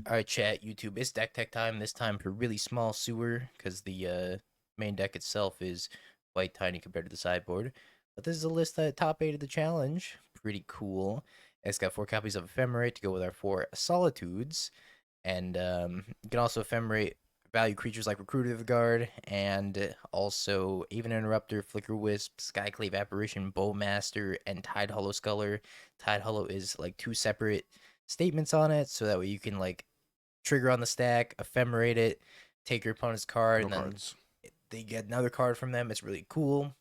Alright, chat, YouTube, it's deck tech time, this time for really small sewer, because the main deck itself is quite tiny compared to the sideboard. But this is a list that top 8 of the challenge. Pretty cool. It's got 4 copies of Ephemerate to go with our 4 Solitudes. And you can also Ephemerate value creatures like Recruiter Guard, and also Aven Interrupter, Flickerwisp, Skyclave Apparition, Bowmaster, and Tidehollow Sculler. Tidehollow is like 2 separate statements on it, so that way you can like trigger on the stack, ephemerate it, take your opponent's card, No and then cards. they get another card from them. It's really cool.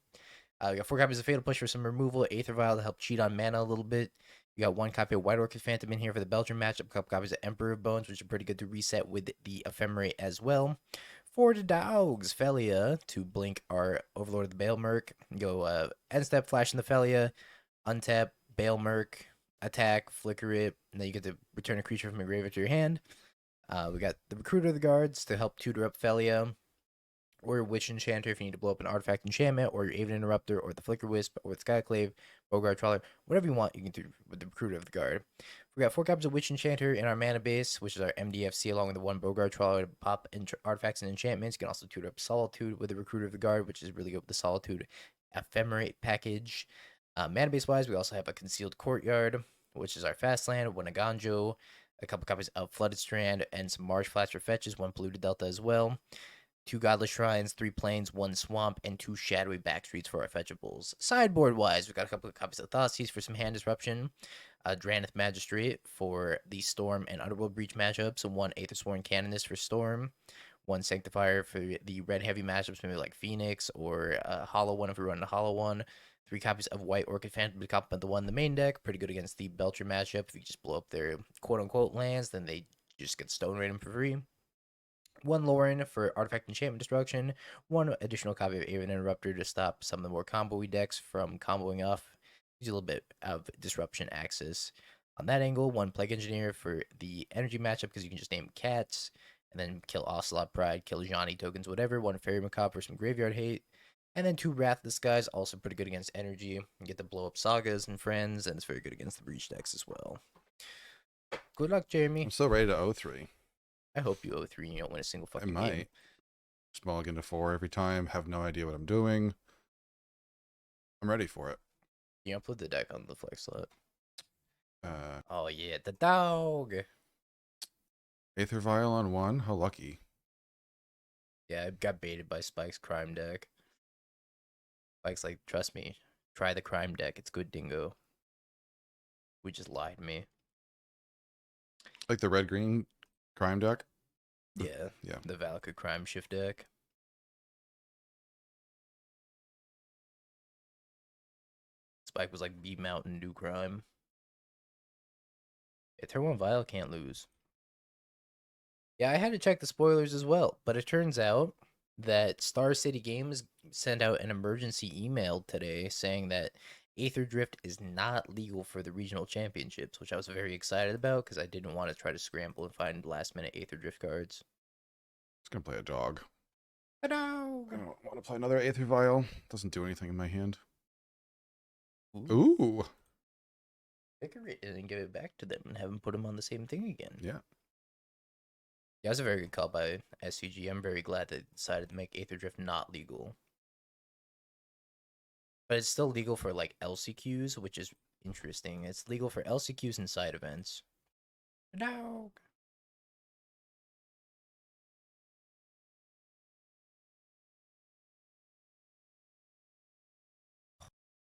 We got 4 copies of Fatal Push for some removal, Aether Vial to help cheat on mana a little bit. You got 1 copy of White Orchid Phantom in here for the Belgian matchup, a couple copies of Emperor of Bones, which are pretty good to reset with the Ephemerate as well. 4 Dogs, Phelia to blink our Overlord of the Balemurk. Go end step, flash in the Phelia, untap, Balemurk, attack, flicker it, and then you get to return a creature from your graveyard to your hand. We got the Recruiter of the Guards to help tutor up Phelia, or Witch Enchanter if you need to blow up an artifact enchantment, or your Aven Interrupter, or the Flickerwisp, or the Skyclave, Boggart, Trawler, whatever you want, you can do with the Recruiter of the Guard. We got 4 copies of Witch Enchanter in our mana base, which is our MDFC, along with the 1 Boggart Trawler to pop artifacts and enchantments. You can also tutor up Solitude with the Recruiter of the Guard, which is really good with the Solitude Ephemerate package. Mana base wise, we also have a Concealed Courtyard, which is our fast land, 1 Eiganjo, a couple copies of Flooded Strand, and some Marsh Flats for fetches, 1 Polluted Delta as well. 2 Godless Shrines, 3 Plains, 1 Swamp, and 2 Shadowy Backstreets for our fetchables. Sideboard wise, we've got a couple of copies of Thoughtseize for some hand disruption, Drannith Magistrate for the Storm and Underworld Breach matchups, and 1 Ethersworn Canonist for Storm, 1 Sanctifier for the red heavy matchups, maybe like Phoenix, or Hollow one if we run a Hollow one. 3 copies of White Orchid Phantom to complement the one in the main deck. Pretty good against the Belcher matchup. If you just blow up their quote unquote lands, then they just get stone rated for free. 1 Loran for artifact enchantment destruction. 1 additional copy of Aven Interrupter to stop some of the more combo-y decks from comboing off. Gives you a little bit of disruption access. On that angle, 1 Plague Engineer for the energy matchup because you can just name cats and then kill Ocelot Pride, kill Johnny tokens, whatever. 1 Faerie Macabre for some graveyard hate. And then 2 Wrath of the Skies, also pretty good against energy. You get to blow up sagas and friends, and it's very good against the breach decks as well. Good luck, Jeremy. I'm still ready to 0-3. I hope you 0-3 and you don't win a single I fucking might. game. Small into 4 every time. Have no idea what I'm doing. I'm ready for it. You put the deck on the flex slot. Uh, Oh yeah, the dog. Aether Vial on 1. How lucky. Yeah, I got baited by Spike's crime deck. Spike's like, trust me, try the crime deck. It's good, dingo. We just lied to me. Like the red-green crime deck? Yeah. Yeah. The Valka crime shift deck. Spike was like, beat Mountain, do crime. Aether Vial can't lose. Yeah, I had to check the spoilers as well, but it turns out that Star City Games sent out an emergency email today saying that Aether Drift is not legal for the regional championships, which I was very excited about because I didn't want to try to scramble and find last minute Aether Drift cards. It's going to play a dog. A dog. I don't want to play another Aether Vial. Doesn't do anything in my hand. Ooh. Ooh. Decorate it and give it back to them and have them put them on the same thing again. Yeah. Yeah, it was a very good call by SCG. I'm very glad they decided to make Aether Drift not legal. But it's still legal for like LCQs, which is interesting. It's legal for LCQs and side events. Dog.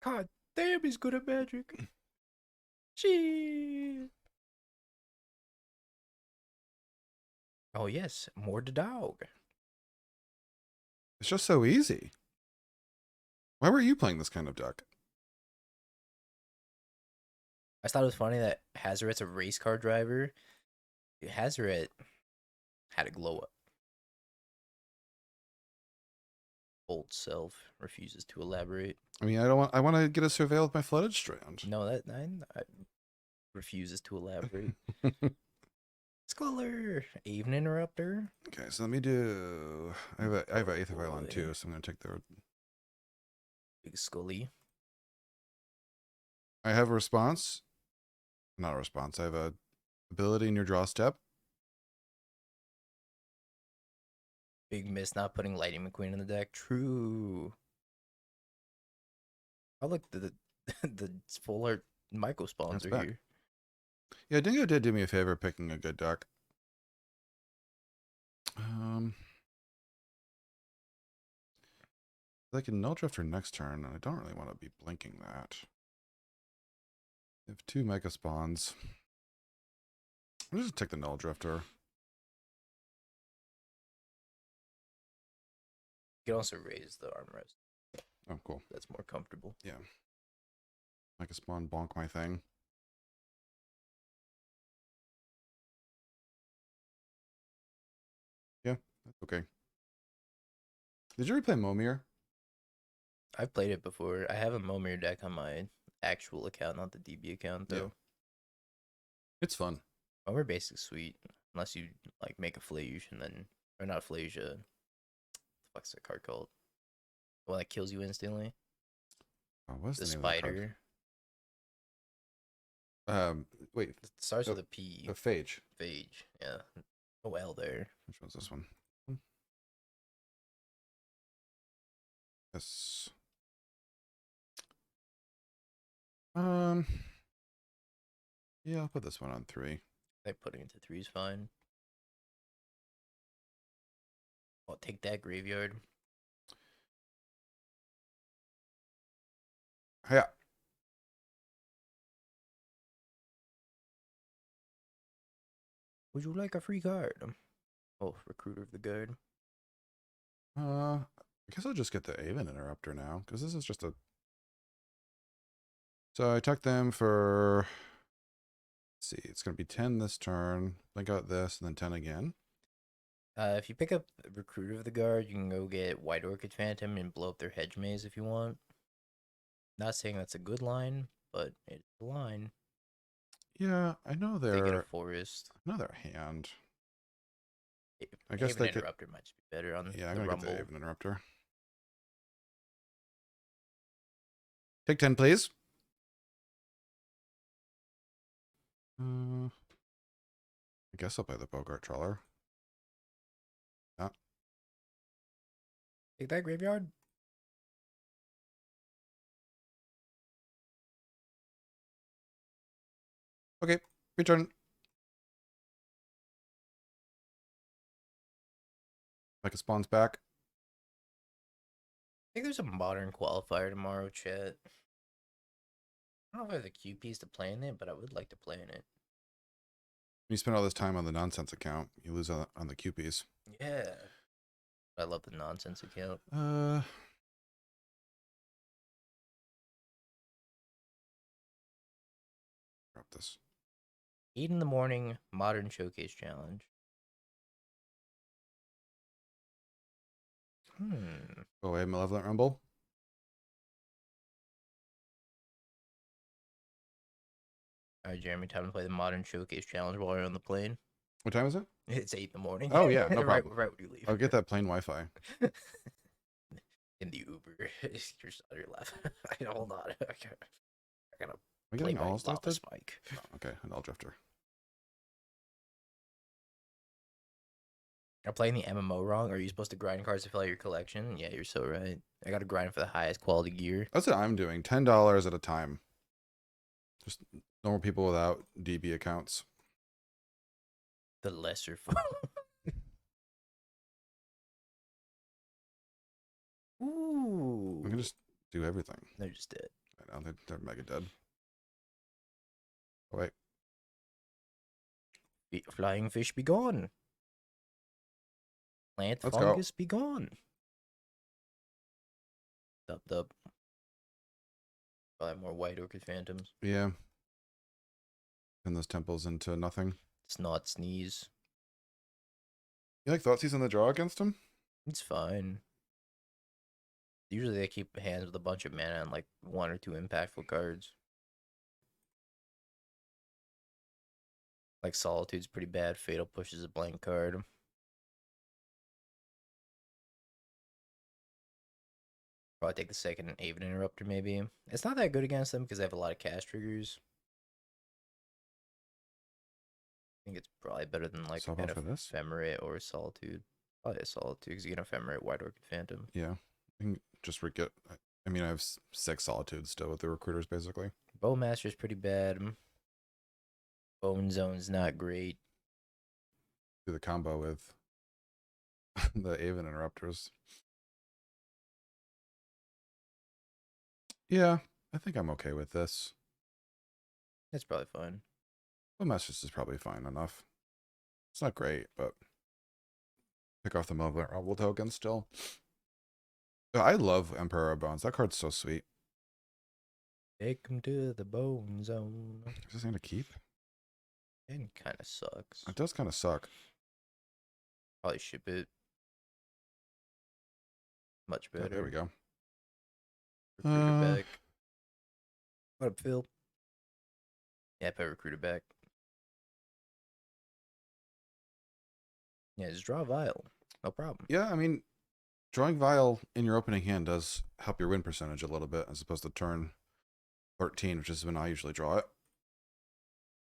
God damn, he's good at magic. Shit. Oh yes, more the dog. It's just so easy. Why were you playing this kind of deck? I thought it was funny that Hazoret's a race car driver. Hazoret had a glow up. Old self refuses to elaborate. I mean, I want to get a surveil with my Flooded Strand. No, that I refuses to elaborate. Sculler, Aven Interrupter. Okay, so let me do. I have a Aether Vial on too, so I'm gonna take the. Big Scully. I have a response. Not a response. I have a ability in your draw step. Big miss not putting Lightning McQueen in the deck. True. Oh look, the full art Michael spawns That's are back. here. Yeah, Dingo did do me a favor picking a good deck. I can Null Drifter next turn, and I don't really want to be blinking that. They have 2 Mega Spawns. I'll just take the Null Drifter. You can also raise the armrest. Oh, cool. That's more comfortable. Yeah. Mega Spawn, bonk my thing. Yeah, that's okay. Did you replay Momir? I've played it before. I have a Momir deck on my actual account, not the DB account, though. Yeah. It's fun. Momir basic's sweet. Unless you, like, make a Flayish and then... Or not Flayish, what the fuck's that card called? The one that kills you instantly? Oh, what's The the name of that spider. card? Wait. It starts Oh, with a P. a Phage. Phage, yeah. Oh, well there. Which one's this one? Yes. Yeah, I'll put this one on 3. I think putting it to 3 is fine. I'll take that graveyard. Yeah. Would you like a free card? Oh, Recruiter of the Guard. I guess I'll just get the Aven Interrupter now, because this is just a... So I took them for... Let's see, it's going to be 10 this turn. Blink out this, and then 10 again. If you pick up Recruiter of the Guard, you can go get White Orchid Phantom and blow up their Hedge Maze if you want. Not saying that's a good line, but it's a line. Yeah, I know They get a their... Forest. I know their hand. I Aven guess they could... Interrupter might be better on Yeah, I'm the going to Rumble. get the Aven Interrupter. Take 10, please. I guess I'll play the Boggart Trawler. Yeah. Take that graveyard. Okay, return. Like it spawns back. I think there's a modern qualifier tomorrow, chat. I don't know if I have the QPs to play in it, but I would like to play in it. You spend all this time on the nonsense account, you lose on the QPs. Yeah. I love the nonsense account. Drop this. 8 in the morning, modern showcase challenge. Go away, Malevolent Rumble. Alright, Jeremy, time to play the modern showcase challenge while you're on the plane. What time is it? It's 8 in the morning. Oh, yeah, no right, problem. right when you leave. I'll get that plane Wi-Fi. In the Uber. You're on your left. Hold on. I gotta Are we play getting my all stuff? lava spike. Oh, okay, an Null Drifter. I'm playing the MMO wrong. Are you supposed to grind cards to fill out your collection? Yeah, you're so right. I gotta grind for the highest quality gear. That's what I'm doing. $10 at a time. Just normal people without DB accounts. The lesser fun. Ooh. We can just do everything. They're just dead. I know, they're mega dead. Oh, wait. Flying fish be gone. Plant Let's fungus be gone. Dub. Probably more White Orchid Phantoms. Yeah. Turn those temples into nothing. Snot sneeze. You like Thoughtseize on the draw against him? It's fine. Usually they keep hands with a bunch of mana and like 1 or 2 impactful cards. Like Solitude's pretty bad. Fatal Push is a blank card. Probably take the second Aven Interrupter maybe. It's not that good against them because they have a lot of cast triggers. I think it's probably better than like Swap an out for this? Ephemerate or Solitude. Probably a Solitude because you get Ephemerate, White Orchid Phantom. Yeah. I can just get. I mean, I have 6 Solitudes still with the recruiters, basically. Bowmaster's pretty bad. Bone Zone's not great. Do the combo with the Aven Interrupters. Yeah, I think I'm okay with this. That's probably fine. Bowmasters is probably fine enough. It's not great, but pick off the mobile token still. I love Emperor of Bones. That card's so sweet. Take him to the Bone Zone. Is this going to keep? And kind of sucks. It does kind of suck. Probably ship it. Much better. Yeah, there we go. Recruiter back. What up, Phil? Yeah, put recruiter back. Yeah, just draw a vial. No problem. Yeah, I mean, drawing Vial in your opening hand does help your win percentage a little bit, as opposed to turn 13, which is when I usually draw it.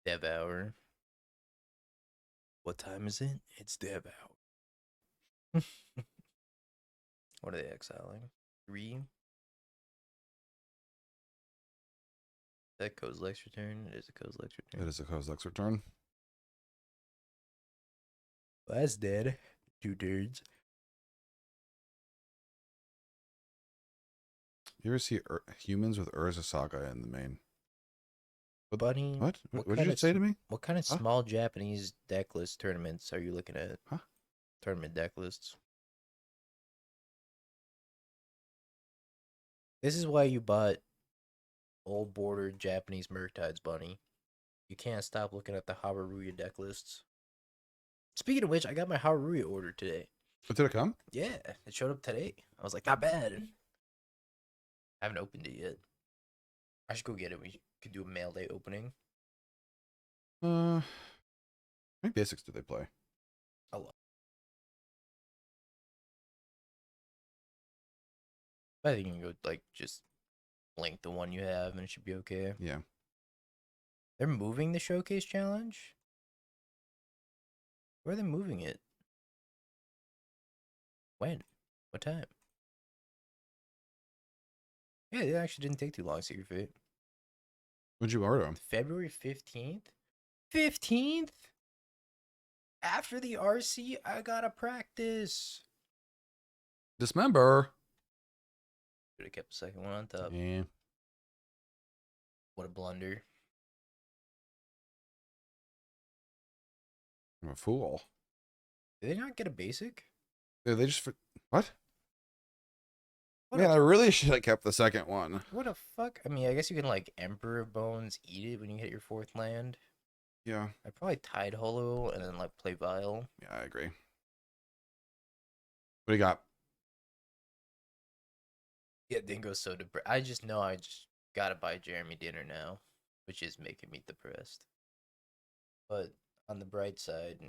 Dev hour. What time is it? It's Dev hour. What are they exiling? 3? Is that Kozilek's return? It is a Kozilek's return. It is a Kozilek's return. Well, that's dead. 2 turns. You ever see humans with Urza Saga in the main? Bunny. What? What did you say to me? What kind of Huh? small Japanese deck list tournaments are you looking at? Huh? Tournament deck lists. This is why you bought old border Japanese Murktides, Bunny. You can't stop looking at the Haruya deck lists. Speaking of which, I got my Haruya order today. But did it come? Yeah, it showed up today. I was like, not bad. I haven't opened it yet. I should go get it. We could do a mail day opening. How many basics do they play? A lot. I think you can go, like, just blink the one you have and it should be okay. Yeah. They're moving the showcase challenge? Where are they moving it? When? What time? Yeah, it actually didn't take too long, Secret Fate. When'd you order them? February 15th? 15th? After the RC, I gotta practice. Dismember. Should have kept the second one on top. Yeah. What a blunder. I'm a fool. Did they not get a basic? They just... What? What Man, a, I really should have kept the second one. what a fuck? I mean, I guess you can, like, Emperor of Bones eat it when you hit your 4th land. Yeah. I'd probably Tidehollow and then, like, play Vial. Yeah, I agree. What do you got? Yeah, Dingo's so depressed. I just know I just gotta buy Jeremy dinner now, which is making me depressed. But on the bright side,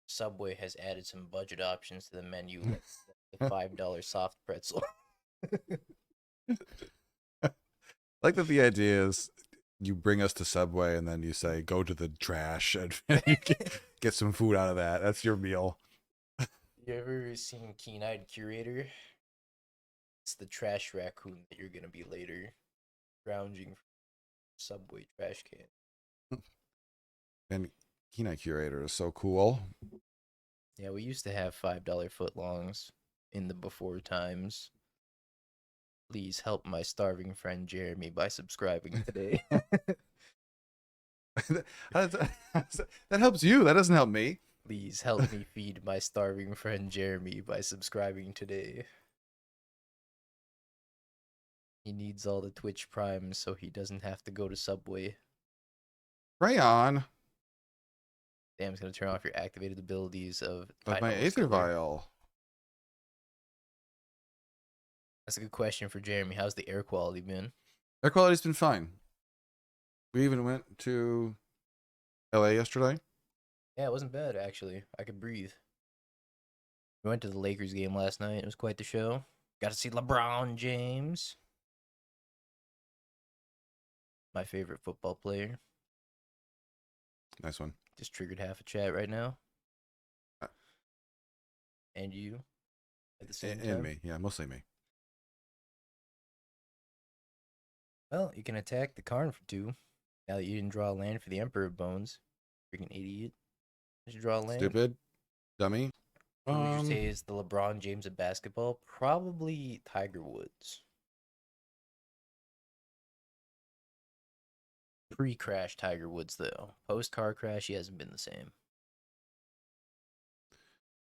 Subway has added some budget options to the menu, like the $5 soft pretzel. Like that the idea is you bring us to Subway and then you say, go to the trash and you get some food out of that. That's your meal. You ever seen Keen-Eyed Curator? It's the trash raccoon that you're gonna be later, scrounging for Subway trash can. And Keen-Eye Curator is so cool. Yeah, we used to have $5 footlongs in the before times. Please help my starving friend Jeremy by subscribing today. That helps you. That doesn't help me. Please help me feed my starving friend Jeremy by subscribing today. He needs all the Twitch primes so he doesn't have to go to Subway. Rayon. Damn, it's gonna turn off your activated abilities of But my Tidehollow Aether Sculler. Vial. That's a good question for Jeremy. How's the air quality been? Air quality's been fine. We even went to LA yesterday. Yeah, it wasn't bad actually. I could breathe. We went to the Lakers game last night. It was quite the show. Got to see LeBron James. My favorite football player. Nice one. Just triggered half a chat right now. And you at the same And time. me. Yeah, mostly me. Well, you can attack the Karn for 2. Now that you didn't draw a land for the Emperor of Bones. Freaking idiot. Did you draw a land? Stupid. Dummy. Who would you say is the LeBron James of basketball? Probably Tiger Woods. Pre-crash Tiger Woods, though. Post-car crash, he hasn't been the same.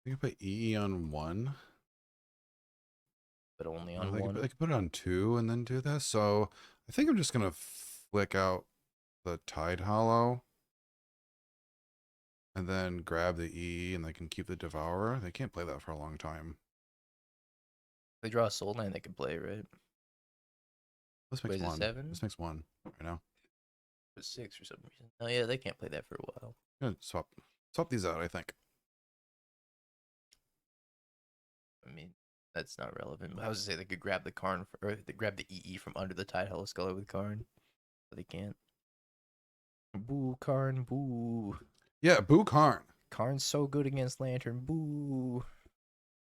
You can put EE on 1. But only on 1. I could put it on 2 and then do this. So I think I'm just going to flick out the Tidehollow. And then grab the E and they can keep the Devourer. They can't play that for a long time. If they draw a soul land, they can play, right? This makes 1. 7? This makes 1 right now. It's 6 for some reason. Oh yeah, they can't play that for a while. Good. Swap these out, I think. I mean, that's not relevant. But I was gonna say they could grab the Karn, or they grab the EE from under the Tidehollow Sculler with Karn, but they can't. Boo, Karn, boo. Yeah, boo Karn. Karn's so good against Lantern, boo.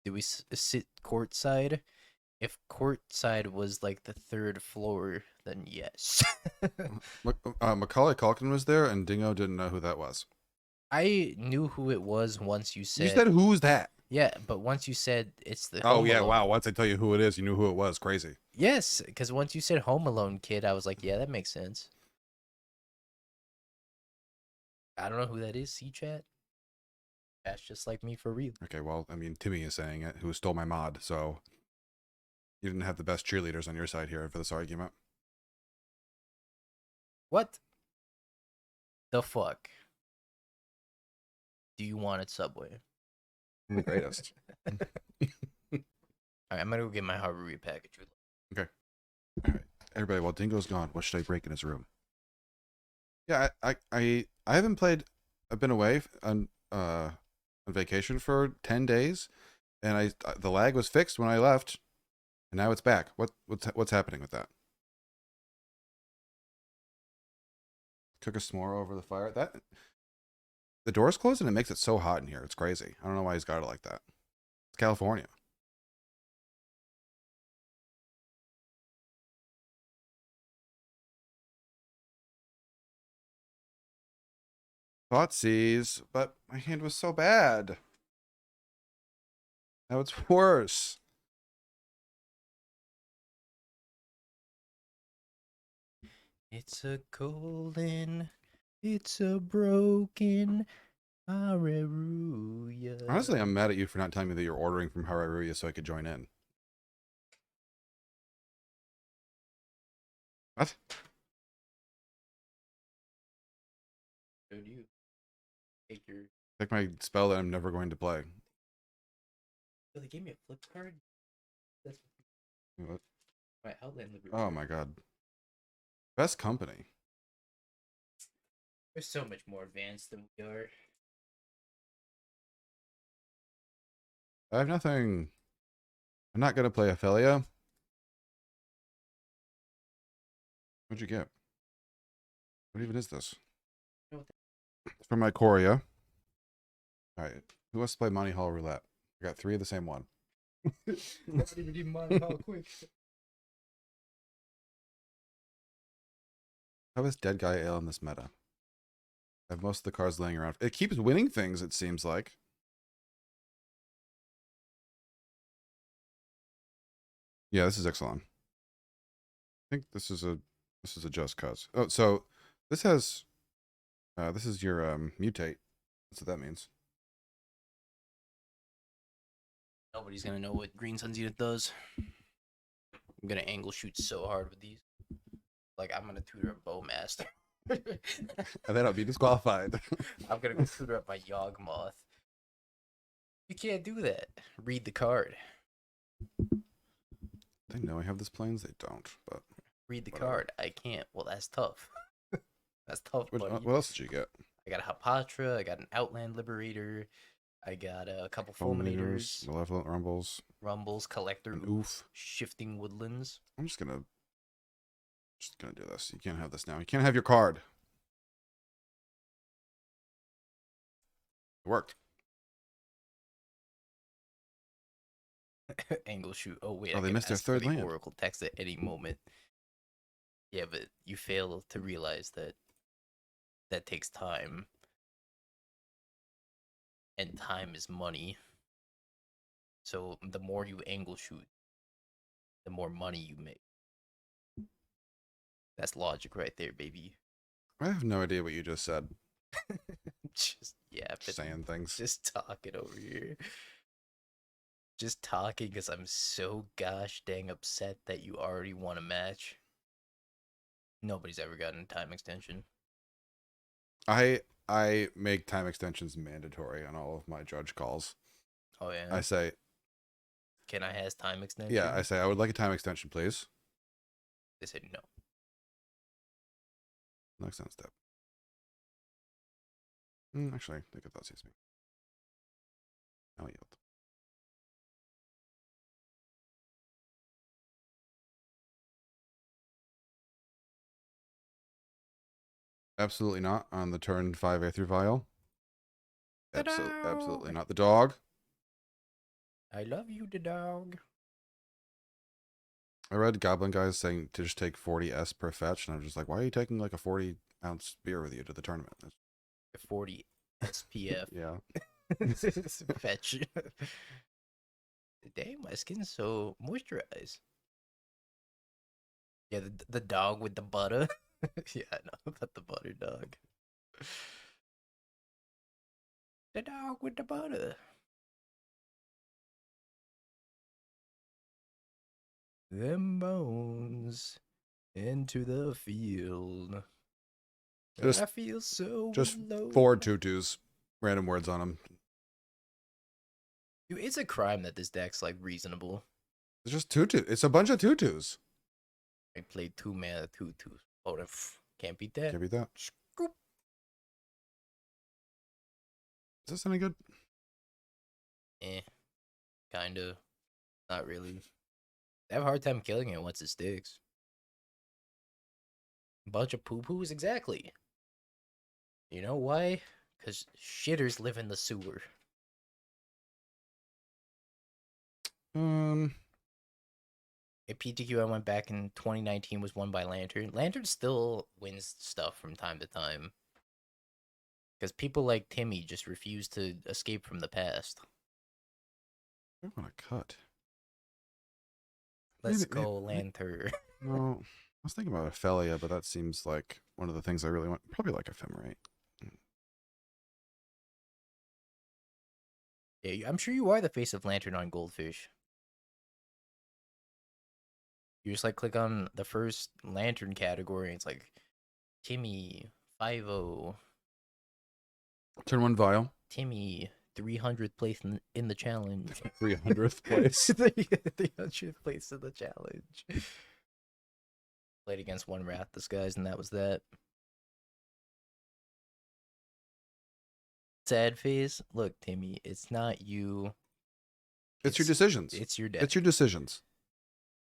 Did we sit courtside? If courtside was like the 3rd floor, then yes. Macaulay Culkin was there, and Dingo didn't know who that was. I knew who it was once you said. You said, who's that? Yeah, but once you said it's the. Oh, Home yeah, Alone. wow. Once I tell you who it is, you knew who it was. Crazy. Yes, because once you said Home Alone kid, I was like, yeah, that makes sense. I don't know who that is, C-Chat. That's just like me for real. Okay, well, I mean, Timmy is saying it, who stole my mod, so you didn't have the best cheerleaders on your side here for this argument. What the fuck do you want at Subway? I'm the greatest. Alright, I'm gonna go get my Haruya package. Okay. All right. Everybody, while Dingo's gone, what should I break in his room? Yeah, I haven't played. I've been away on vacation for 10 days, and the lag was fixed when I left, and now it's back. What's happening with that? Cook a s'more over the fire. The door's closed and it makes it so hot in here. It's crazy. I don't know why he's got it like that. It's California. Thoughtseize, but my hand was so bad. Now it's worse. It's a golden, it's a broken Haruya. Honestly, I'm mad at you for not telling me that you're ordering from Haruya so I could join in. What? So do you take your. Take my spell that I'm never going to play. Oh, they gave me a flip card? That's What? my Outland Liberator. Oh my god. Best company. We're so much more advanced than we are. I have nothing. I'm not going to play Phelia. What'd you get? What even is this? It's from my Coria. Alright. Who wants to play Monty Hall Roulette? I got 3 of the same one. Not even Monty Hall quick. How is Dead Guy Ale in this meta? I have most of the cards laying around. It keeps winning things, it seems like. Yeah, this is Ixalan. I think this is a just cause. Oh, so this has this is your mutate. That's what that means. Nobody's gonna know what Green Sun's Unit does. I'm gonna angle shoot so hard with these. Like I'm gonna tutor a Bowmaster. And then I'll be disqualified. I'm gonna go tutor up my Yawgmoth. You can't do that. Read the card. They know I have this planes. They don't, but Read the whatever. card. I can't. Well, that's tough. That's tough, buddy. What else did you get? I got a Hapatra. I got an Outland Liberator. I got a couple Fulminators. Malevolent Rumbles, Rumbles, Collector, and Oof. Shifting Woodlands. I'm just gonna do this. You can't have this now. You can't have your card. It worked. Angle shoot. Oh wait, Oh, I they can missed their ask for third the land. Oracle text at any moment. Yeah, but you fail to realize that that takes time, and time is money. So the more you angle shoot, the more money you make. That's logic right there, baby. I have no idea what you just said. Just Saying things. just talking over here. Just talking because I'm so gosh dang upset that you already won a match. Nobody's ever gotten a time extension. I make time extensions mandatory on all of my judge calls. Oh yeah. I say, Can I has time extension? yeah, I say I would like a time extension, please. They said no. Next down step. Actually, I think I thought sees me. I'll yield. Absolutely not on the turn 5 Aether Vial. Absolutely not. The dog. I love you, the dog. I read Goblin guys saying to just take 40 S per fetch, and I'm just like, why are you taking like a 40-ounce beer with you to the tournament? 40 SPF. Yeah. Fetch. Dang, my skin's so moisturized. Yeah, the dog with the butter. Yeah, I know about the butter dog. The dog with the butter. Them bones into the field. Just- I feel so Just low. 4 tutus. Random words on them. Dude, it's a crime that this deck's like reasonable. It's just tutu. It's a bunch of tutus. I played 2 mana tutus. Oh, can't beat that. Can't beat that. Scoop. Is this any good? Kinda. Not really. I have a hard time killing it once it sticks. Bunch of poo-poos? Exactly. You know why? Because shitters live in the sewer. A PTQ I went back in 2019 was won by Lantern. Lantern still wins stuff from time to time. Because people like Timmy just refuse to escape from the past. I want to cut. Let's Maybe- go, Lantern. Well, I was thinking about Phelia, but that seems like one of the things I really want. Probably like Ephemerate. Yeah, I'm sure you are the face of Lantern on Goldfish. You just like click on the first Lantern category, and it's like Timmy 5-0. Turn 1 Vial. Timmy 300th place in the challenge. 300th place. 300th place in the challenge. Played against one Wrath Disguise, and that was that. Sad face. Look, Timmy, it's not you. It's your decisions. It's your deck. It's your decisions.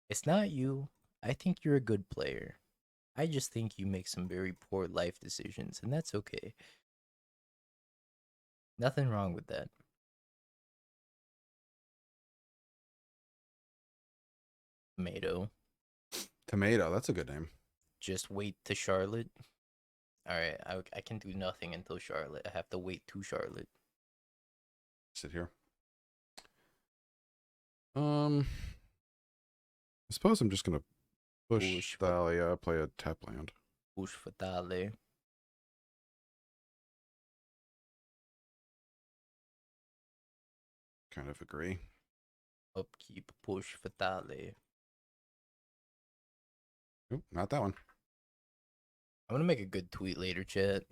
It's not you. I think you're a good player. I just think you make some very poor life decisions, and that's okay. Nothing wrong with that. Meadow. Tomato. That's a good name. Just wait to Charlotte. Alright, I can do nothing until Charlotte. I have to wait to Charlotte. Sit here. I suppose I'm just gonna push Thalia, play a tap land. Push Fatale. Kind of agree. Upkeep, push Fatale. Oop, not that one. I'm gonna make a good tweet later, chat.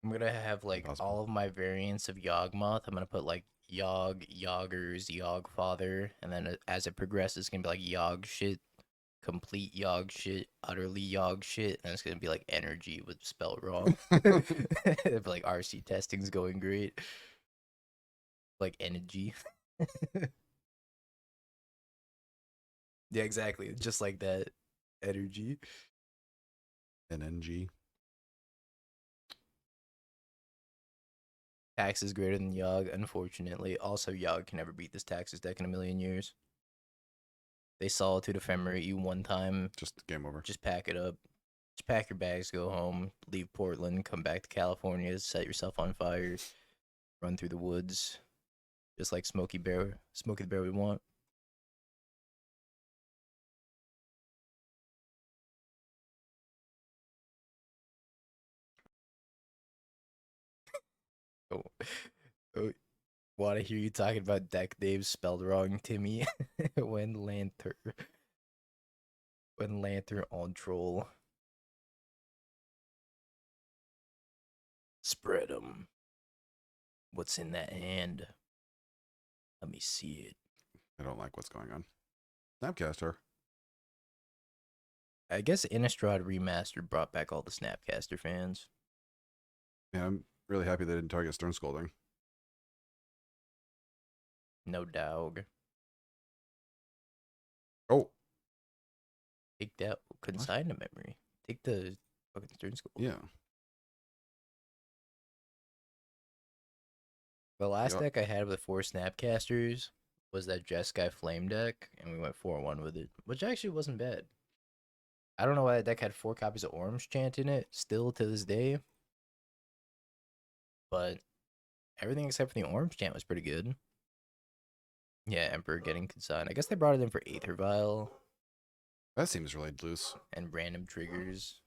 I'm gonna have like Possible. all of my variants of Yawgmoth. I'm gonna put like Yogg, Yoggers, Yoggfather, and then as it progresses, it's gonna be like Yogg shit, complete Yogg shit, utterly Yogg shit, and it's gonna be like energy with spelled wrong. It'd be like RC testing's going great. Like energy. Yeah, exactly. Just like that. Energy. NNG. Taxes greater than Yogg, unfortunately. Also, Yogg can never beat this Taxes deck in a million years. They Solitude Ephemerate you one time. Just game over. Just pack it up. Just pack your bags, go home, leave Portland, come back to California, set yourself on fire, run through the woods, just like Smokey the Bear we want. Oh, oh, want to hear you talking about deck names spelled wrong, Timmy? when Lantern on Troll. Spread 'em. What's in that hand? Let me see it. I don't like what's going on. Snapcaster. I guess Innistrad Remastered brought back all the Snapcaster fans. Yeah, I'm really happy they didn't target Stern Scolding. No dog. Oh. Take that. Consign to memory. Take the fucking Stern School. Yeah. The last deck I had with 4 Snapcasters was that Jeskai Flame deck, and we went 4-1 with it, which actually wasn't bad. I don't know why that deck had 4 copies of Orange Chant in it, still to this day. But everything except for the Orange Chant was pretty good. Yeah, Emperor getting consigned. I guess they brought it in for Aether Vial. That seems really loose. And random triggers.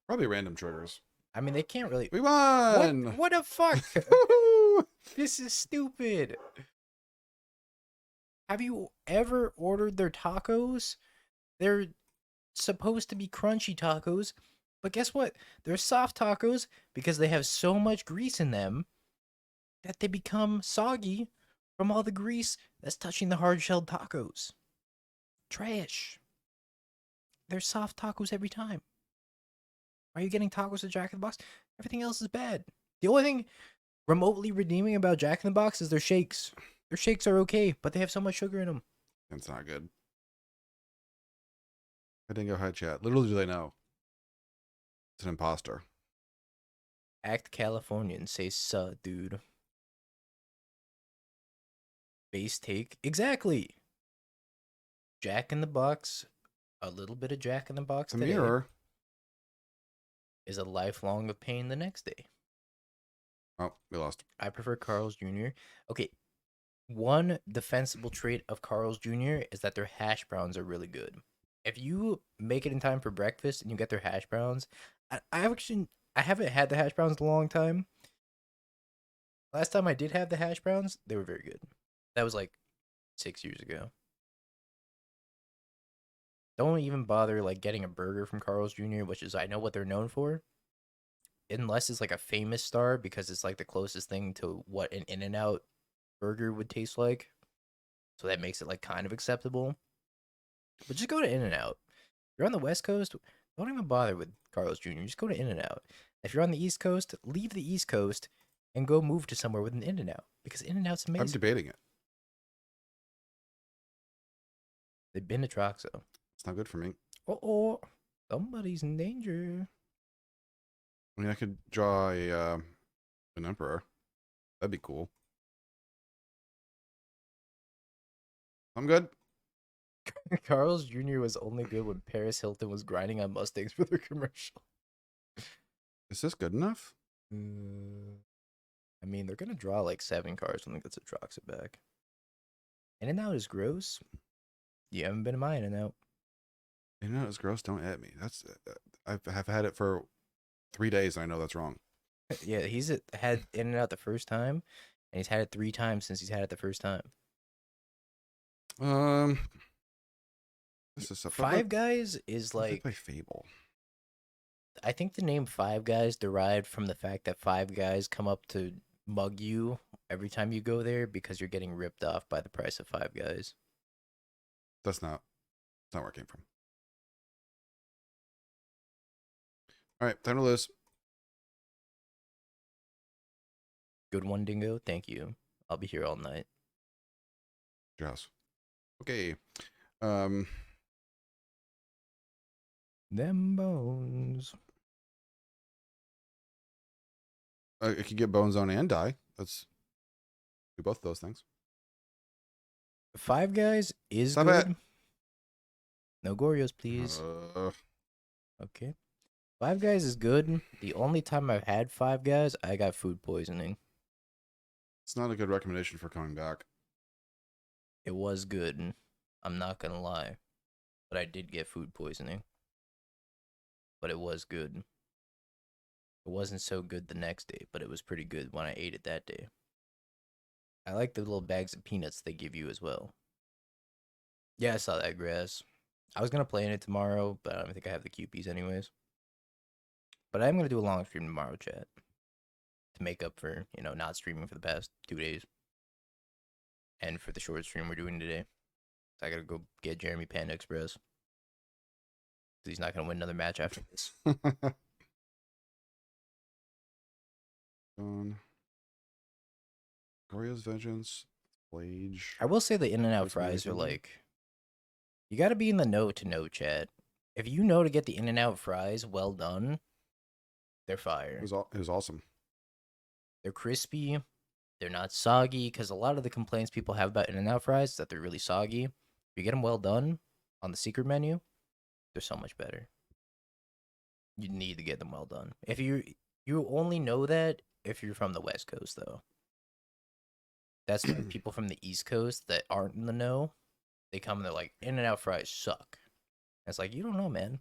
Probably random triggers. I mean, they can't really... We won! What the fuck? This is stupid. Have you ever ordered their tacos? They're supposed to be crunchy tacos, but guess what? They're soft tacos because they have so much grease in them that they become soggy from all the grease that's touching the hard-shelled tacos. Trash. They're soft tacos every time. Are you getting tacos at Jack in the Box? Everything else is bad. The only thing remotely redeeming about Jack in the Box is their shakes. Their shakes are okay, but they have so much sugar in them. That's not good. I didn't go high chat. Little do they know. It's an imposter. Act Californian. Say suh, dude. Base take. Exactly. Jack in the Box. A little bit of Jack in the Box The today mirror. is a lifelong of pain the next day. Oh, we lost. I prefer Carl's Jr. Okay. One defensible trait of Carl's Jr. is that their hash browns are really good. If you make it in time for breakfast and you get their hash browns, I haven't had the hash browns in a long time. Last time I did have the hash browns, they were very good. That was like 6 years ago. Don't even bother like getting a burger from Carl's Jr., which is I know what they're known for. Unless it's like a famous star, because it's like the closest thing to what an In-N-Out burger would taste like. So that makes it like kind of acceptable. But just go to In-N-Out. If you're on the West Coast, don't even bother with Carl's Jr. Just go to In-N-Out. If you're on the East Coast, leave the East Coast and go move to somewhere with an In-N-Out. Because In-N-Out's amazing. I'm debating it. They've been to Troxo. It's not good for me. Uh-oh. Somebody's in danger. I mean, I could draw an Emperor. That'd be cool. I'm good. Carl's Jr. was only good when Paris Hilton was grinding on Mustangs for their commercial. Is this good enough? I mean, they're going to draw like 7 cards when they get to Troxa back. In-N-Out is gross. You haven't been to my In-N-Out. In-N-Out is gross. Don't at me. That's I've had it for 3 days. And I know that's wrong. Yeah, he's had In-N-Out the first time, and he's had it 3 times since he's had it the first time. This is Five Guys is like play Fable. I think the name Five Guys derived from the fact that 5 guys come up to mug you every time you go there because you're getting ripped off by the price of 5 Guys. That's not where it came from. All right, time to lose. Good one, Dingo. Thank you. I'll be here all night. Your house. Okay. Them bones. It can get Bone Zone and die. Let's do both of those things. 5 Guys is Stop good. it. No Gorios, please. Okay. 5 Guys is good. The only time I've had 5 Guys, I got food poisoning. It's not a good recommendation for coming back. It was good. I'm not gonna lie. But I did get food poisoning. But it was good. It wasn't so good the next day, but it was pretty good when I ate it that day. I like the little bags of peanuts they give you as well. Yeah, I saw that grass. I was gonna play in it tomorrow, but I don't think I have the QPs anyways. But I am gonna do a long stream tomorrow, chat, to make up for, you know, not streaming for the past 2 days. And for the short stream we're doing today. So I gotta go get Jeremy Panda Express. 'Cause he's not gonna win another match after this. Goryo's Vengeance, Flage. I will say the in and out fries are like, you gotta be in the know to know, chat. If you know to get the in and out fries well done, they're fire. It was awesome. They're crispy. They're not soggy, because a lot of the complaints people have about in and out fries is that they're really soggy. If you get them well done on the secret menu, they're so much better. You need to get them well done. If you only know that if you're from the West Coast, though. That's why people from the East Coast that aren't in the know, they come and they're like, in and out fries suck. And it's like, you don't know, man.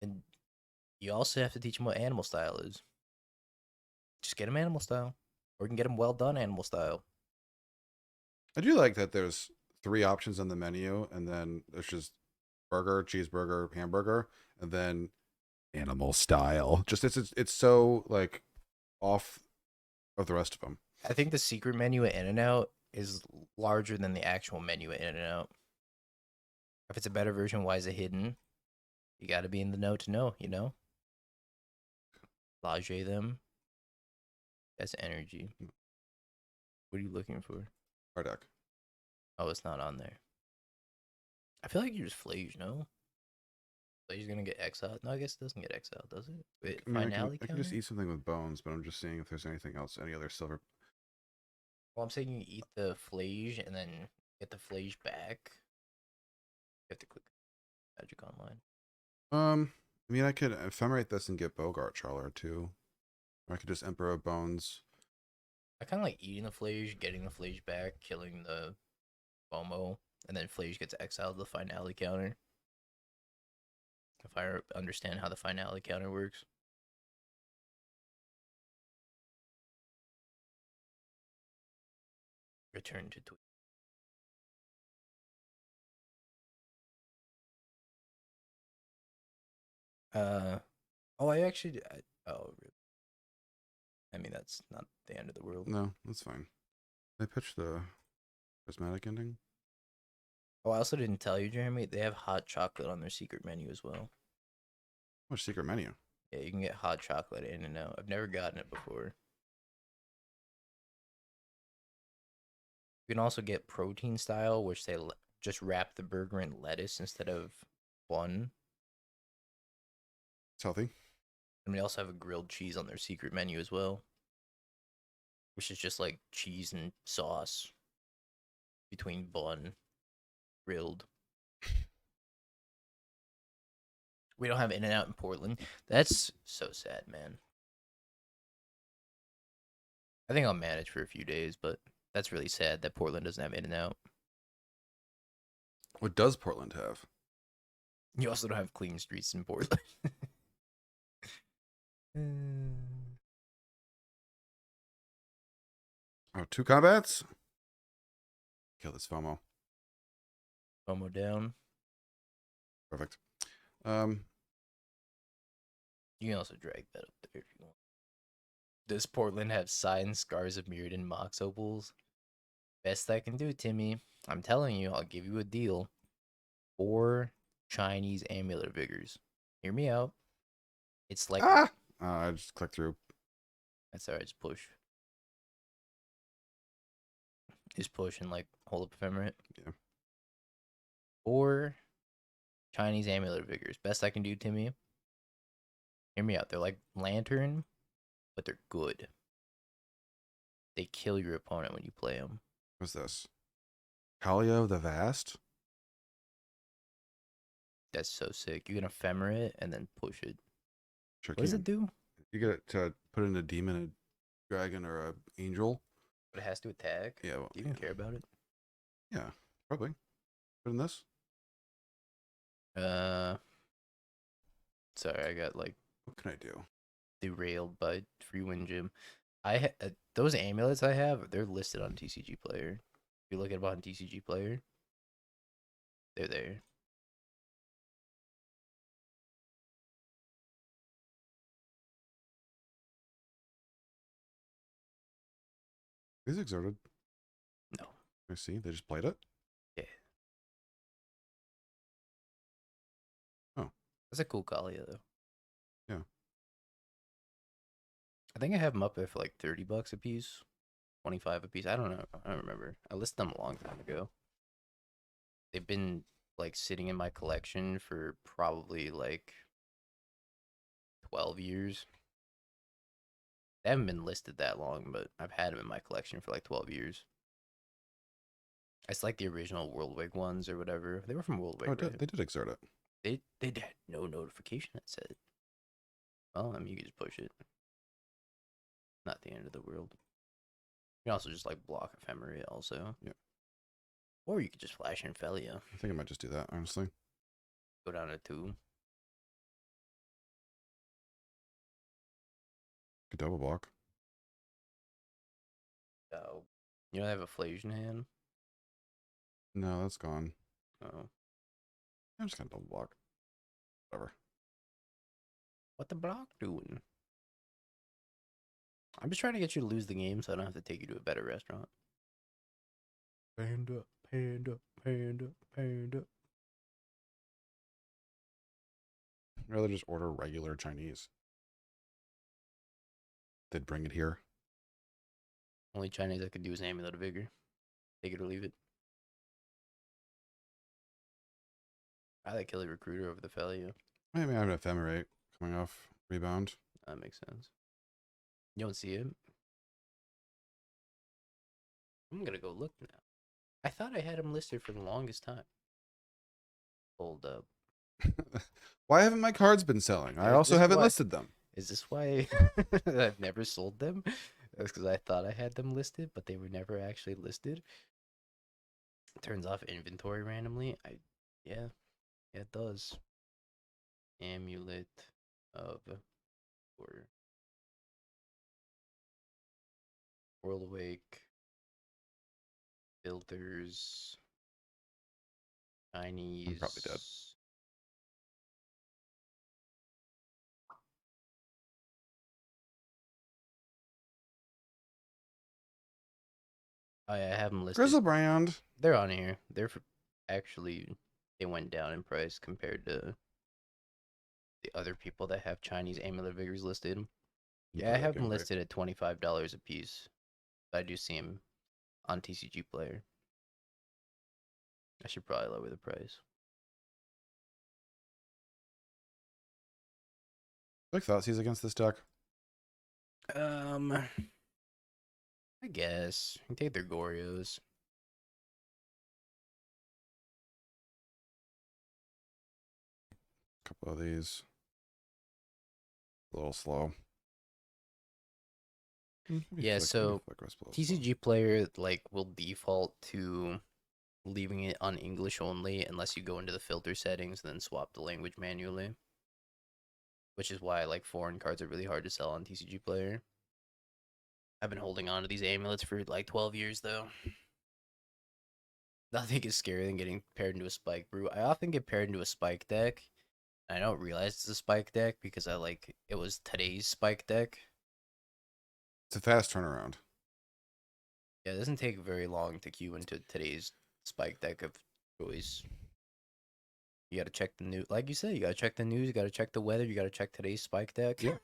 And you also have to teach them what animal style is. Just get them animal style. Or you can get them well done animal style. I do like that there's 3 options on the menu, and then there's just burger, cheeseburger, hamburger, and then animal style. Just it's so like off of the rest of them. I think the secret menu at In-N-Out is larger than the actual menu at In-N-Out. If it's a better version, why is it hidden? You gotta be in the know to know, you know? Lage them. That's energy. What are you looking for? Our deck. Oh, it's not on there. I feel like you just Flage, no? Flage's gonna get exiled? No, I guess it doesn't get exiled, does it? Wait, I mean, finale I can just eat something with bones, but I'm just seeing if there's anything else, any other silver. Well, I'm saying you eat the Flage and then get the Flage back. You have to click Magic Online. I mean, I could ephemerate this and get Boggart Trawler too. Or I could just Emperor of Bones. I kind of like eating the Flage, getting the Flage back, killing the FOMO, and then Flage gets exiled to the finale counter. If I understand how the finale counter works. Return to tweet. Oh, I actually, oh, really? I mean, that's not the end of the world. No, that's fine. I pitched the prismatic ending. Oh, I also didn't tell you, Jeremy, they have hot chocolate on their secret menu as well. What secret menu? Yeah, you can get hot chocolate in and out. I've never gotten it before. You can also get protein style, which they just wrap the burger in lettuce instead of bun. It's healthy. And they also have a grilled cheese on their secret menu as well, which is just like cheese and sauce between bun, grilled. We don't have In-N-Out in Portland. That's so sad, man. I think I'll manage for a few days, but that's really sad that Portland doesn't have In-N-Out. What does Portland have? You also don't have clean streets in Portland. Oh, 2 combats? Kill this FOMO. FOMO down. Perfect. You can also drag that up there if you want. Does Portland have signs, scars of Mirrodin Mox Opals? Best I can do, Timmy. I'm telling you, I'll give you a deal. 4 Chinese Amulet Vigors. Hear me out. It's like... I just clicked through. That's alright, just push. Just push and like hold up Ephemerate. Yeah. 4 Chinese Amulet Vigors. Best I can do, Timmy. Hear me out. They're like lantern, but they're good. They kill your opponent when you play them. What's this? Kaleo the Vast? That's so sick. You can Ephemerate and then push it. Sure What does can. it do? You get it to put in a demon, a dragon, or a angel. But it has to attack? Yeah. Well, Do you even care about it? Yeah, probably. Put in this. Sorry, I got like What can I do? derailed by Free Win Gym. Those amulets I have, they're listed on TCG Player. If you look at them on TCG Player, they're there. Is Exerted? No. I see. They just played it? Yeah. Oh. That's a cool Kalia, though. Yeah. I think I have them up there for like $30 a piece, 25 a piece. I don't know. I don't remember. I listed them a long time ago. They've been like sitting in my collection for probably like 12 years. They haven't been listed that long, but I've had them in my collection for like 12 years. It's like the original Worldwig ones or whatever. They were from Worldwig, right? They did exert it. They had no notification that said it. Well, I mean, you can just push it. Not the end of the world. You can also just like block Ephemerate also. Yeah. Or you could just flash in Phelia. I think I might just do that, honestly. Go down to 2. Could double block. Oh. You don't have a Flasion hand? No, that's gone. Oh. I'm just gonna double block. Whatever. What the block doing? I'm just trying to get you to lose the game so I don't have to take you to a better restaurant. Panda, panda, panda, panda. I'd rather just order regular Chinese. They'd bring it here. Only Chinese I could do is Amulet of Vigor. Take it or leave it. I like Killy Recruiter over the Phelia. I mean, I have an Ephemerate coming off rebound. That makes sense. You don't see it? I'm gonna go look now. I thought I had him listed for the longest time. Hold up. Why haven't my cards been selling? I Is also this haven't why- listed them. Is this why I've never sold them? That's because I thought I had them listed, but they were never actually listed. It turns off inventory randomly. Yeah, it does. Amulet of or World Awake filters Chinese. I'm probably dead. Oh yeah, I have them listed. Grizzlebrand. They're on here. Actually, they went down in price compared to the other people that have Chinese Amulet Vigors listed. Yeah, I have them listed at $25 a piece. But I do see them on TCG Player. I should probably lower the price. Like Thoughtseize against this deck. I guess. You can take their Gorios. A couple of these. A little slow. Yeah, so TCG Player like will default to leaving it on English only unless you go into the filter settings and then swap the language manually. Which is why like foreign cards are really hard to sell on TCG Player. I've been holding on to these amulets for like 12 years though. Nothing is scarier than getting paired into a Spike Brew. I often get paired into a Spike deck. And I don't realize it's a Spike deck because it was today's Spike deck. It's a fast turnaround. Yeah, it doesn't take very long to queue into today's Spike deck of choice. You gotta check the news. Like you said, you gotta check the news, you gotta check the weather, you gotta check today's Spike deck. Yeah.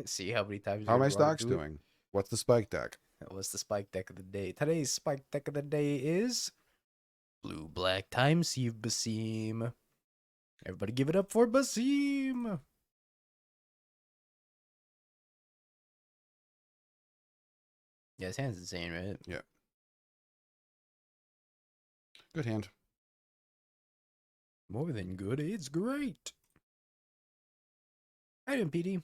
See how many times. How are my stocks doing? What's the Spike deck? What's the Spike deck of the day? Today's Spike deck of the day is Blue-Black Time Sieve Basim. Everybody give it up for Basim. Yeah, his hand's insane, right? Yeah. Good hand. More than good, it's great. Hi, PD.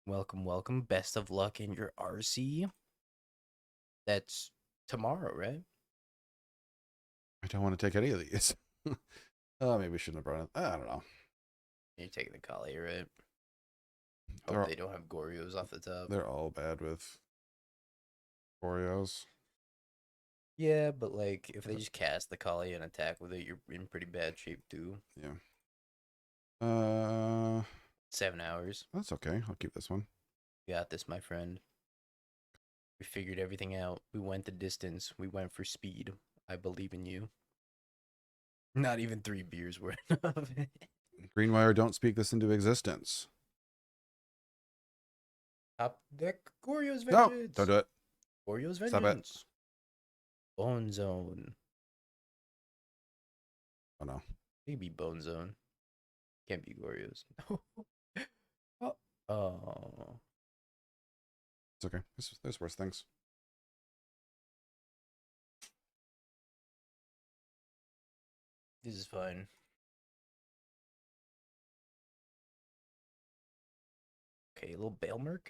Welcome, welcome. Best of luck in your RC. That's tomorrow, right? I don't want to take any of these. Oh, maybe we shouldn't have brought it. I don't know. You're taking the Kali, right? They're Hope they don't have Gorios off the top. They're all bad with Oreos. Yeah, but like if they just cast the Kali and attack with it, you're in pretty bad shape too. Yeah. 7 hours. That's okay. I'll keep this one. You got this, my friend. We figured everything out. We went the distance. We went for speed. I believe in you. Not even 3 beers were enough. Greenwire, don't speak this into existence. Top deck, Goryo's No, Vengeance. don't do it. Goryo's Stop it. Vengeance. Bone Zone. Oh no. It could be Bone Zone. Can't be Goryo's. Oh. It's okay. There's worse things. This is fine. Okay, a little Balemurk.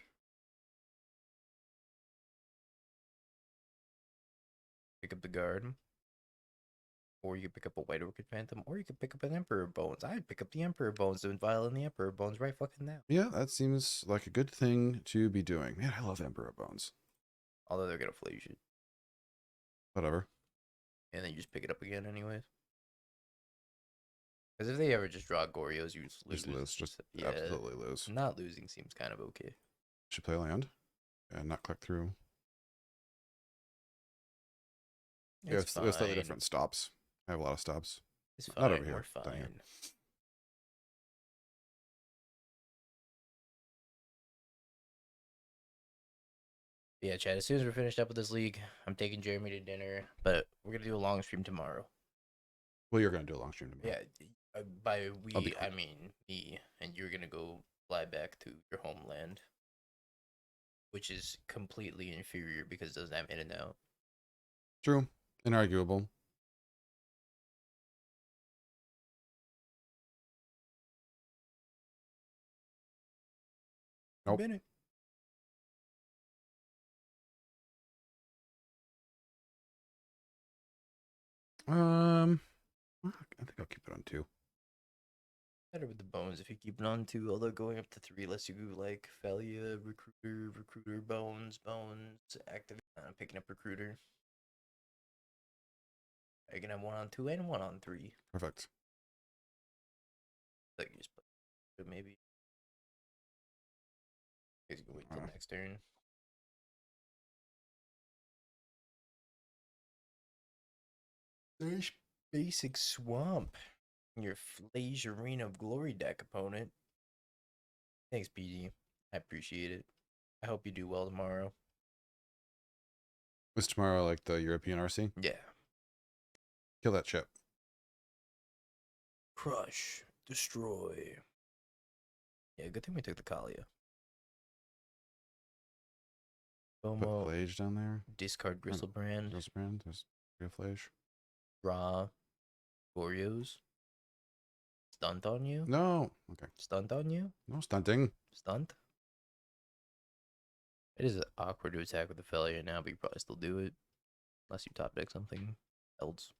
Pick up the guard. Or you could pick up a White Orchid Phantom, or you could pick up an Emperor Bones. I'd pick up the Emperor Bones and Vial in the Emperor Bones right fucking now. Yeah, that seems like a good thing to be doing. Man, I love Emperor Bones. Although they're gonna flash it. Whatever. And then you just pick it up again anyways. Because if they ever just draw Gorios, you just lose. Just lose. Just absolutely lose. Not losing seems kind of okay. Should play land and not click through. Yeah, it's slightly different stops. I have a lot of stops. It's fine. Not over here. We're fine. Here. Yeah, Chad, as soon as we're finished up with this league, I'm taking Jeremy to dinner, but we're going to do a long stream tomorrow. Well, you're going to do a long stream tomorrow. Yeah, by we, I mean me, and you're going to go fly back to your homeland, which is completely inferior because it doesn't have in and out. True. Inarguable. Nope. Bennett. I think I'll keep it on 2. Better with the bones if you keep it on 2, although going up to 3 lets you go like Phelia, Recruiter, Bones, activate, picking up Recruiter. Are you gonna have 1 on 2 and 1 on 3? Perfect. Like you just play, maybe. You can wait till next turn. There's basic swamp. Your Arena of Glory deck opponent. Thanks, BG. I appreciate it. I hope you do well tomorrow. Is tomorrow like the European RC? Yeah. Kill that chip. Crush. Destroy. Yeah, good thing we took the Kalia. Put Bomo. Flage down there. Discard Gristlebrand. Gristlebrand. There's real Flage. Draw. Gorios. Stunt on you? No. Okay. Stunt on you? No stunting. Stunt? It is awkward to attack with the Phelia now, but you probably still do it. Unless you top deck something else.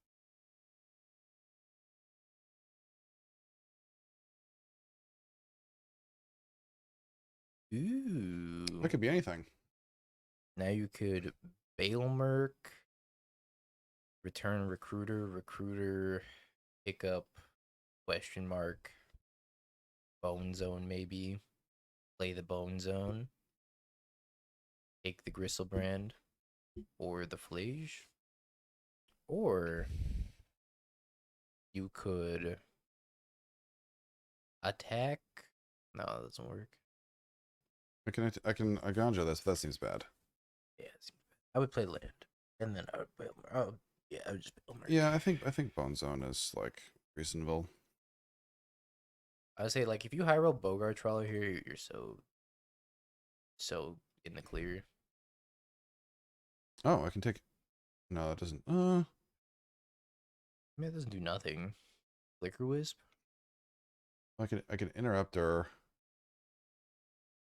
Ooh. That could be anything. Now you could Balemurk, return Recruiter, pick up question mark, Bone Zone maybe, play the Bone Zone, take the Gristlebrand, or the Flage, or you could attack. No, that doesn't work. I can Eiganjo this. That seems bad. Yeah, I would play land, and then I would play. Oh, yeah, I would just play. Yeah, I think Bone Zone is like reasonable. I would say like if you high roll Boggart Trawler here, you're so in the clear. Oh, I can take. No, it doesn't. I mean, it doesn't do nothing. Flickerwisp? I can interrupter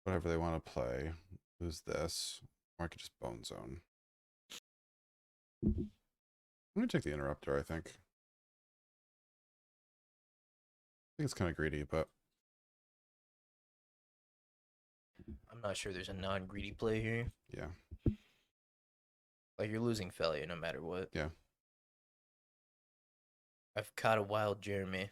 whatever they want to play. Who's this? Or I could just Bone Zone. I'm gonna take the interrupter, I think. I think it's kind of greedy, but I'm not sure there's a non-greedy play here. yeah. Like, you're losing Phelia no matter what. Yeah. I've caught a wild Jeremy.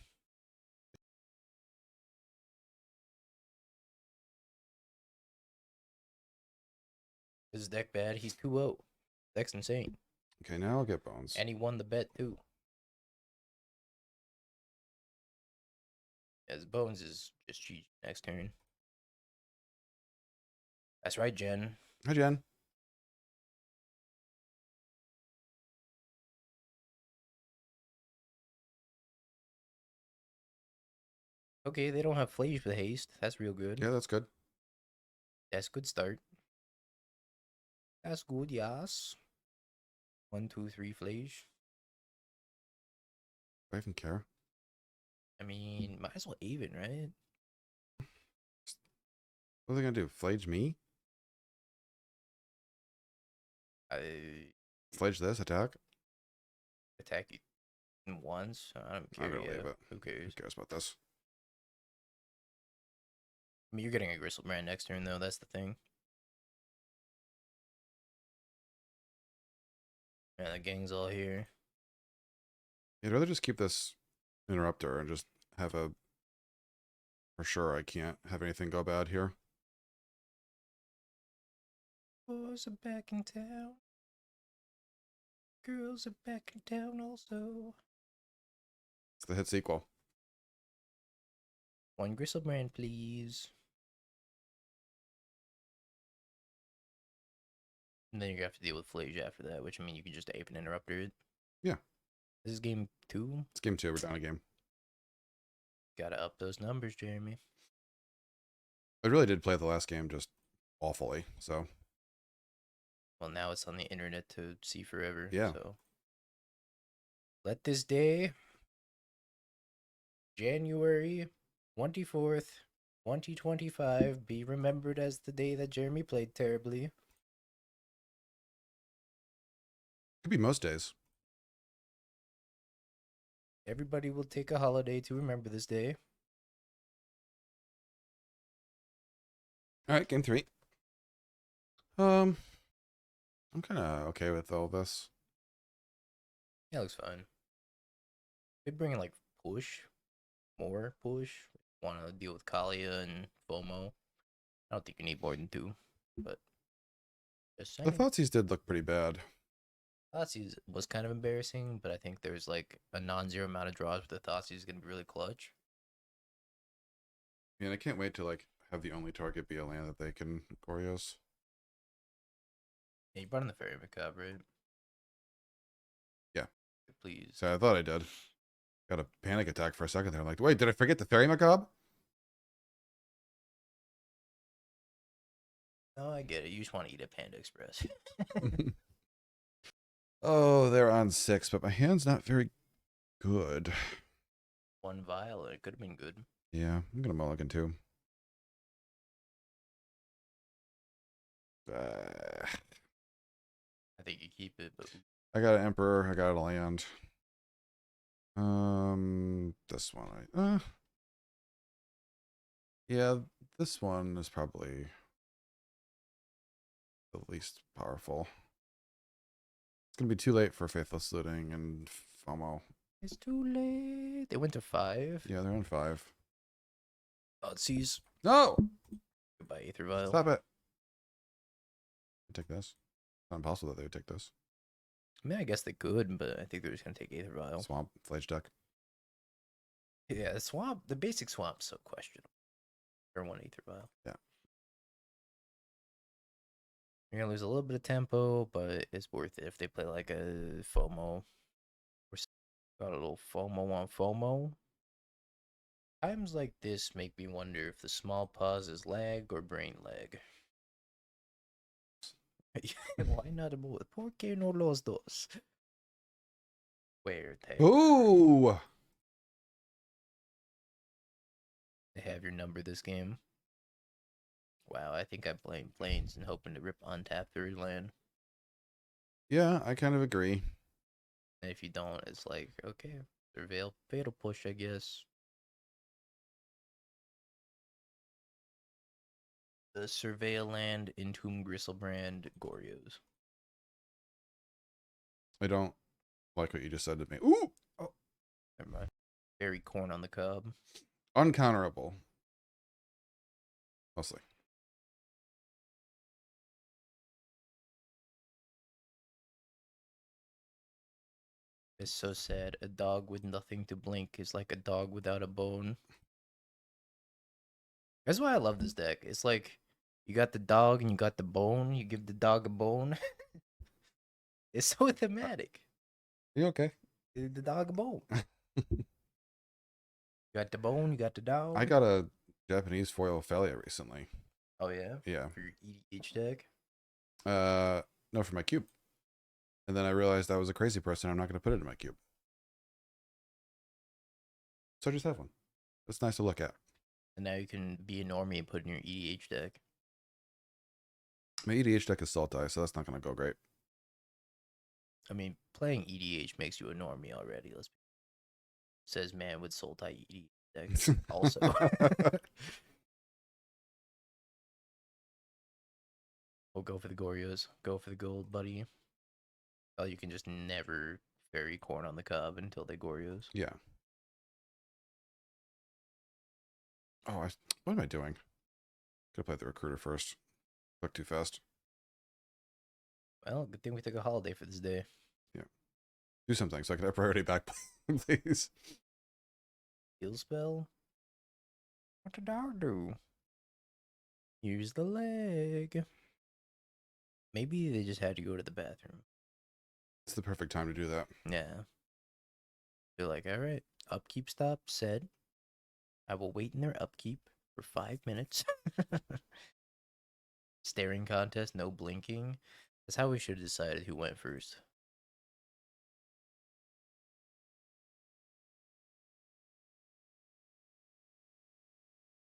Is his deck bad? He's 2-0. Deck's insane. Okay, now I'll get Bones. And he won the bet, too. As Bones is just GG next turn. That's right, Jen. Hi, Jen. Okay, they don't have Flage with haste. That's real good. Yeah, that's good. That's good start. That's good, yes. 1, 2, 3 Flage. Do I even care? I mean, might as well Aven, right? What are they gonna do? Flage me? I Flage this attack? attack you once. I don't I'm care. gonna leave it. Who cares? Who cares about this? I mean, you're getting a Gristlebrand next turn, though. That's the thing. Yeah, the gang's all here. I'd rather just keep this interrupter and just have a. For sure, I can't have anything go bad here. Boys are back in town. Girls are back in town also. It's the hit sequel. 1 Gristlebrand, please. And then you're gonna have to deal with Flage after that, which I mean you can just Aven Interrupter it. Yeah. This is game 2. It's game 2. We're down a game. Gotta up those numbers, Jeremy. I really did play the last game just awfully, so. Well, now it's on the internet to see forever. Yeah. So let this day, January 24th, 2025, be remembered as the day that Jeremy played terribly. Could be most days. Everybody will take a holiday to remember this day. All right, game 3. I'm kind of okay with all this. Yeah, looks fine. They bring in like more push. Want to deal with Kalia and FOMO. I don't think you need more than 2, but just saying. The Thoughtseize did look pretty bad. Thoughtseize was kind of embarrassing, but I think there's like a non-zero amount of draws with the Thoughtseize is gonna be really clutch. Man, I can't wait to like have the only target be a land that they can Gorios. Yeah, you brought in the Faerie Macabre, right? Yeah. Please. So I thought I did. Got a panic attack for a second there. I'm like, wait, did I forget the Faerie Macabre? No, I get it. You just want to eat at Panda Express. Oh, they're on 6, but my hand's not very good. 1 vial, it could have been good. Yeah, I'm gonna mulligan too. I think you keep it, but I got an Emperor. I got a land. This one. Yeah, this one is probably the least powerful. It's gonna be too late for Faithless Looting and FOMO. it's too late. They went to 5. Yeah, they're on 5. Thoughtseize. No! Goodbye, Aether Vial. Stop it. Take this. It's not impossible that they would take this. I mean, I guess they could, but I think they're just gonna take Aether Vial. Swamp, Flage deck. Yeah, the basic swamp's so questionable. Or 1 Aether Vial. Yeah. You're gonna lose a little bit of tempo, but it's worth it if they play like a FOMO. Got a little FOMO on FOMO. Times like this make me wonder if the small pause is lag or brain lag. Why not more? ¿Por qué no los dos? Where they Ooh! have your number this game. Wow, I think I'm playing Plains and hoping to rip untap third land. Yeah, I kind of agree. And if you don't, it's like, okay, Surveil, Fatal Push, I guess. The Surveil land, Entomb Gristlebrand, Goryo's. I don't like what you just said to me. Ooh! Oh, never mind. Very corn on the cob. Uncounterable. Mostly. It's so sad. A dog with nothing to blink is like a dog without a bone. That's why I love this deck. It's like you got the dog and you got the bone. You give the dog a bone. It's so thematic. You okay? Give the dog a bone. You got the bone. You got the dog. I got a Japanese foil Phelia recently. Oh yeah. Yeah. For your EDH deck. No, for my cube. And then I realized I was a crazy person. I'm not going to put it in my cube. So I just have one. It's nice to look at. And now you can be a normie and put in your EDH deck. My EDH deck is Sultai, so that's not going to go great. I mean, playing EDH makes you a normie already. Says man with Sultai EDH decks. Also. We'll go for the Goryo's. Go for the gold, buddy. Oh, you can just never fairy corn on the cob until they Goryo's. Yeah. Oh, what am I doing? Could have played the recruiter first. Click too fast. Well, good thing we took a holiday for this day. Yeah. Do something so I can have priority back, please. Heal spell? What did I do? Use the leg. Maybe they just had to go to the bathroom. It's the perfect time to do that. Yeah. They're like, all right, upkeep stop said. I will wait in their upkeep for 5 minutes. Staring contest, no blinking. That's how we should have decided who went first.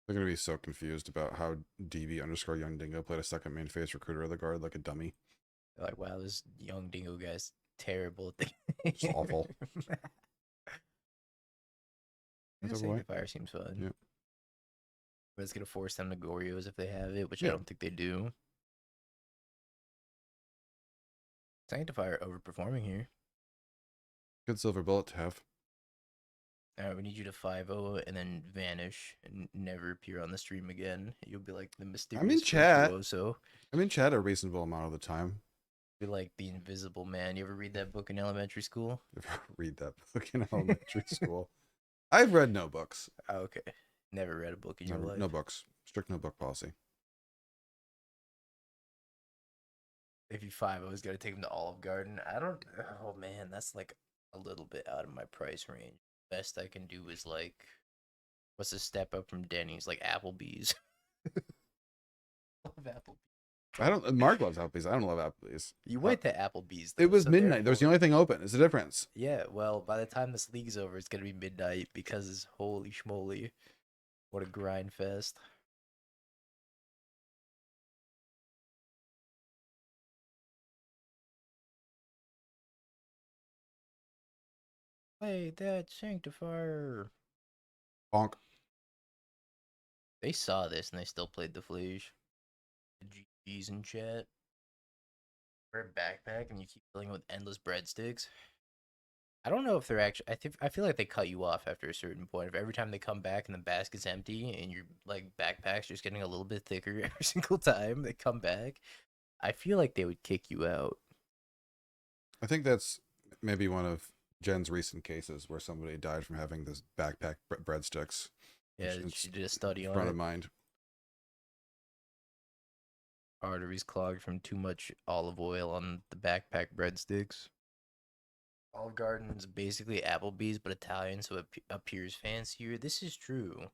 They're going to be so confused about how DB_Young Dingo played a second main phase recruiter of the guard like a dummy. They're like, wow, this young dingo guy's terrible. It's awful. Sanctifier seems fun. Yeah. But it's going to force them to Goryo's if they have it, which Yeah. I don't think they do. Sanctifier overperforming here. Good silver bullet to have. Alright, we need you to 5-0 and then vanish and never appear on the stream again. You'll be like the mysterious I'm in chat. virtuoso. I'm in chat a reasonable amount of the time. Be like the Invisible Man. You ever read that book in elementary school? Read that book in elementary school. I've read no books. Oh, okay. Never read a book in your life. No books. Strict no book policy. If you 5-0 is going to take him to Olive Garden, I don't... Oh, man, that's like a little bit out of my price range. Best I can do is like... What's a step up from Denny's? Like Applebee's. Love Applebee's. Mark loves Applebee's. I don't love Applebee's. You went to Applebee's. Though, it was midnight. That was the only thing open. It's a difference. Yeah, well, by the time this league's over, it's gonna be midnight because holy schmoly, what a grind fest. Play that Sanctifier. Bonk. They saw this and they still played the Fleege. GG's in chat. Wear a backpack and you keep filling it with endless breadsticks. I don't know if they're actually. I feel like they cut you off after a certain point. If every time they come back and the basket's empty and your like backpack's just getting a little bit thicker every single time they come back, I feel like they would kick you out. I think that's maybe one of Jen's recent cases where somebody died from having this backpack breadsticks. Yeah, she did a study on front it. of mind. Arteries clogged from too much olive oil on the backpack breadsticks. Olive Garden's basically Applebee's, but Italian, so it appears fancier. This is true.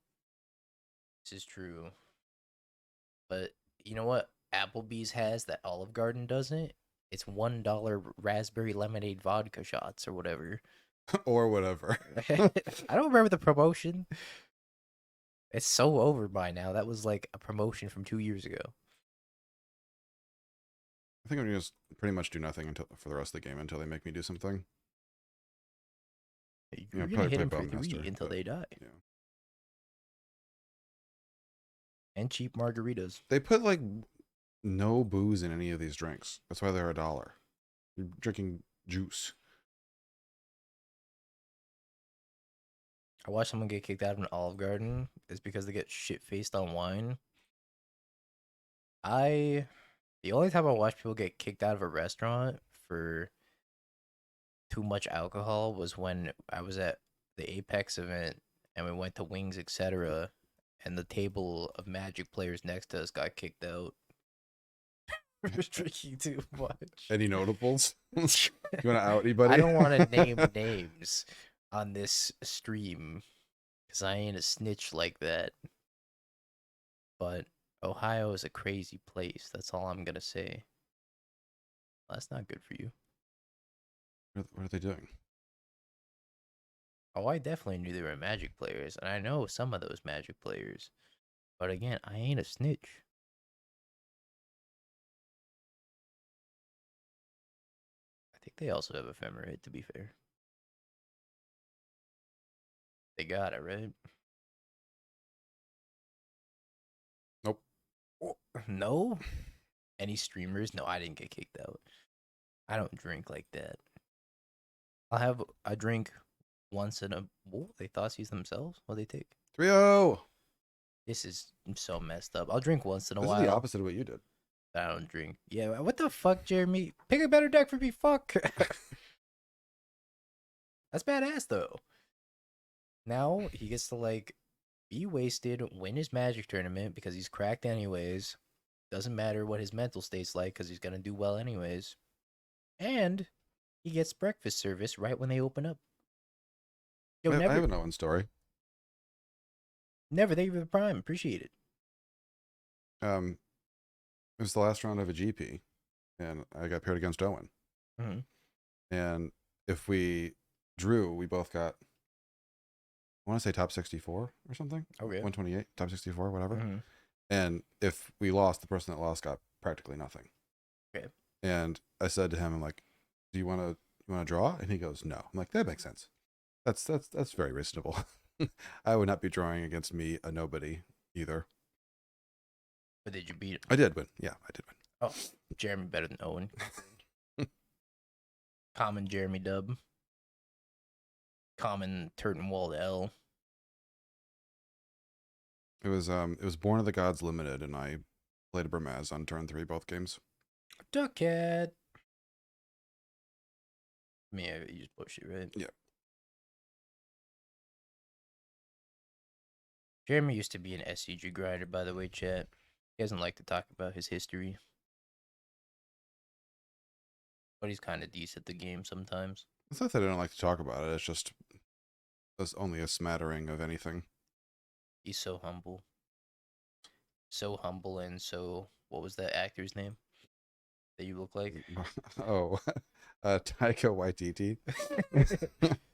This is true. But you know what? Applebee's has that Olive Garden doesn't. It's $1 raspberry lemonade vodka shots or whatever. Or whatever. I don't remember the promotion. It's so over by now. That was like a promotion from 2 years ago. I think I'm gonna just pretty much do nothing until for the rest of the game until they make me do something. You're gonna probably hit play them for 3 Bowmaster, until but, they die. Yeah. And cheap margaritas. They put like no booze in any of these drinks. That's why they're $1. You're drinking juice. I watched someone get kicked out of an Olive Garden. It's because they get shit faced on wine. The only time I watch people get kicked out of a restaurant for too much alcohol was when I was at the Apex event and we went to Wings, etc. And the table of Magic players next to us got kicked out for drinking too much. Any notables? You want to out anybody? I don't want to name names on this stream because I ain't a snitch like that. But Ohio is a crazy place. That's all I'm gonna say. Well, that's not good for you. What are they doing? Oh, I definitely knew they were Magic players, and I know some of those Magic players. But again, I ain't a snitch. I think they also have Ephemerate, to be fair. They got it, right? Nope. No? Any streamers? No, I didn't get kicked out. I don't drink like that. I'll have a drink once in a... Whoa, they Thoughtseize themselves? What they take? 3-0. This is so messed up. I'll drink once in a This while. is the opposite of what you did. I don't drink. Yeah, what the fuck, Jeremy? Pick a better deck for me, fuck. That's badass, though. Now he gets to, like, be wasted, win his Magic tournament because he's cracked anyways. Doesn't matter what his mental state's like because he's going to do well anyways. And he gets breakfast service right when they open up. Yo, I have an Owen story. Never. Thank you for the prime. Appreciate it. It was the last round of a GP, and I got paired against Owen. Mm-hmm. And if we drew, we both got, I want to say top 64 or something. Okay. 128, top 64, whatever. Mm-hmm. And if we lost, the person that lost got practically nothing. Okay. And I said to him, I'm like, do you want to draw? And he goes, no. I'm like, that makes sense. That's very reasonable. I would not be drawing against me, a nobody, either. But did you beat him? I did win. Yeah, I did win. Oh, Jeremy better than Owen. Common Jeremy dub. Common Turtenwald L. It was Born of the Gods Limited, and I played a Burmaz on turn 3 both games. Duckhead. Yeah, you just push it, right? Yeah. Jeremy used to be an SCG grinder, by the way, chat. He doesn't like to talk about his history. But he's kind of decent at the game sometimes. It's not that I don't like to talk about it. It's just there's only a smattering of anything. He's so humble. So humble and so... What was that actor's name that you look like? Oh, Taika Waititi.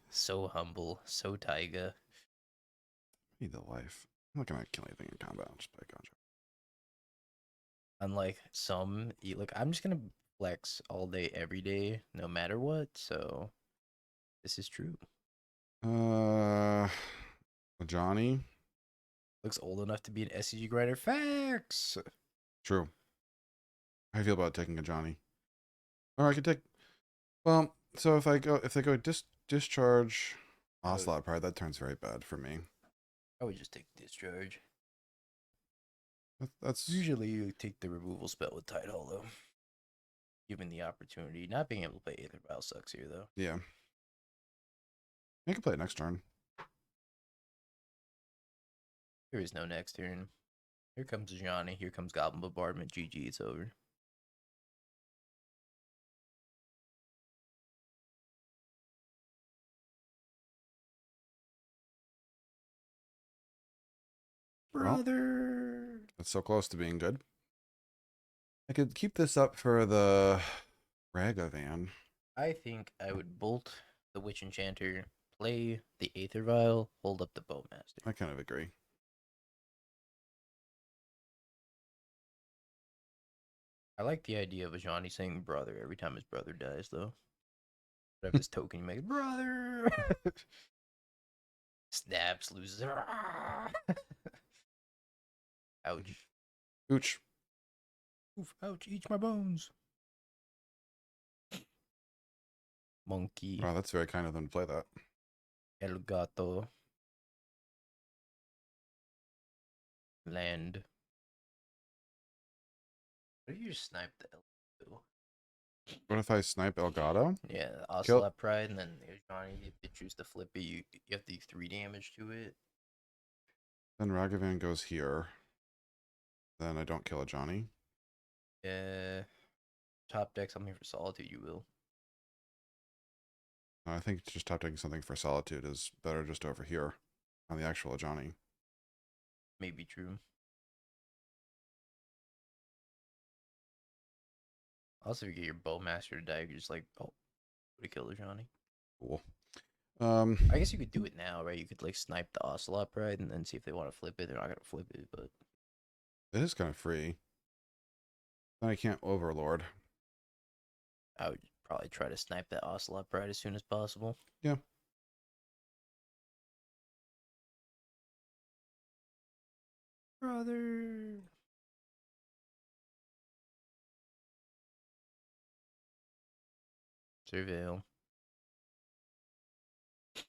So humble. So Taiga. Need the life. I'm not gonna kill anything in combat. I'll just play Eiganjo. Unlike some... Like, I'm just going to flex all day, every day, no matter what. So, this is true. Johnny. Looks old enough to be an SCG grinder. Facts. True. How do you feel about taking a Johnny? Or I could take. Well, so if they go discharge Ocelot Pride, that turns very bad for me. I would just take discharge. That's Usually you take the removal spell with Tidehollow. Given the opportunity. Not being able to play Aether Vial sucks here, though. yeah. You can play it next turn. There is no next turn. Here comes Johnny. Here comes Goblin Bombardment. GG, it's over. Brother. It's so close to being good. I could keep this up for the Ragavan. I think I would bolt the Witch Enchanter, play the Aether Vial, hold up the Bowmaster. I kind of agree. I like the idea of a Johnny saying brother every time his brother dies, though. Whatever this token you make, brother! Snaps, loses. Ouch. Ooch. Oof, ouch, eats my bones. Monkey. Wow, that's very kind of them to play that. El gato. Land. What if you just snipe the L2? What if I snipe Elgato? Yeah, Ocelot Pride, and then Johnny, if you choose to flip it, you have to do 3 damage to it. Then Ragavan goes here. Then I don't kill a Johnny. Yeah. Top deck something for Solitude, you will. I think just top taking something for Solitude is better just over here on the actual Johnny. Maybe true. Also, if you get your Bowmaster to die, you're just like, oh, would have killed a Johnny. Cool. I guess you could do it now, right? You could like snipe the Ocelot Pride and then see if they want to flip it. They're not gonna flip it, but it is kind of free. Then I can't Overlord. I would probably try to snipe that Ocelot Pride as soon as possible. Yeah. Brother. Surveil.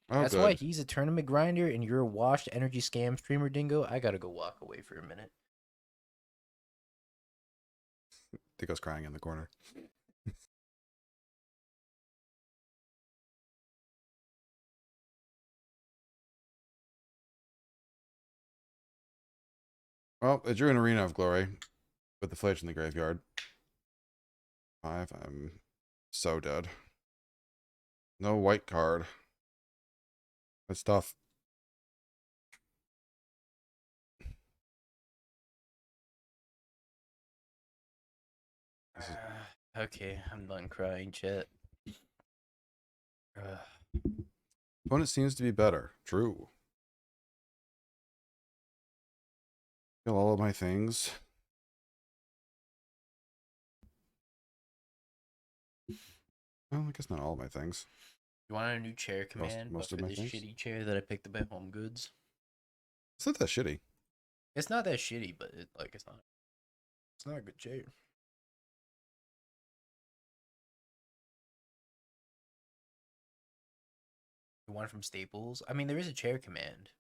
Oh, That's good. why he's a tournament grinder and you're a washed energy scam streamer, Dingo. I gotta go walk away for a minute. Dingo's crying in the corner. Well, I drew an Arena of Glory with the Flage in the graveyard. 5. I'm so dead. No white card. That's tough. Okay, I'm done crying, chat. Opponent seems to be better. True. Kill all of my things. Well, I guess not all of my things. You want a new chair command? Most but of for my this things? shitty chair that I picked up at Home Goods. It's not that shitty. It's not that shitty, but it's not a good chair. The one from Staples. I mean, there is a chair command.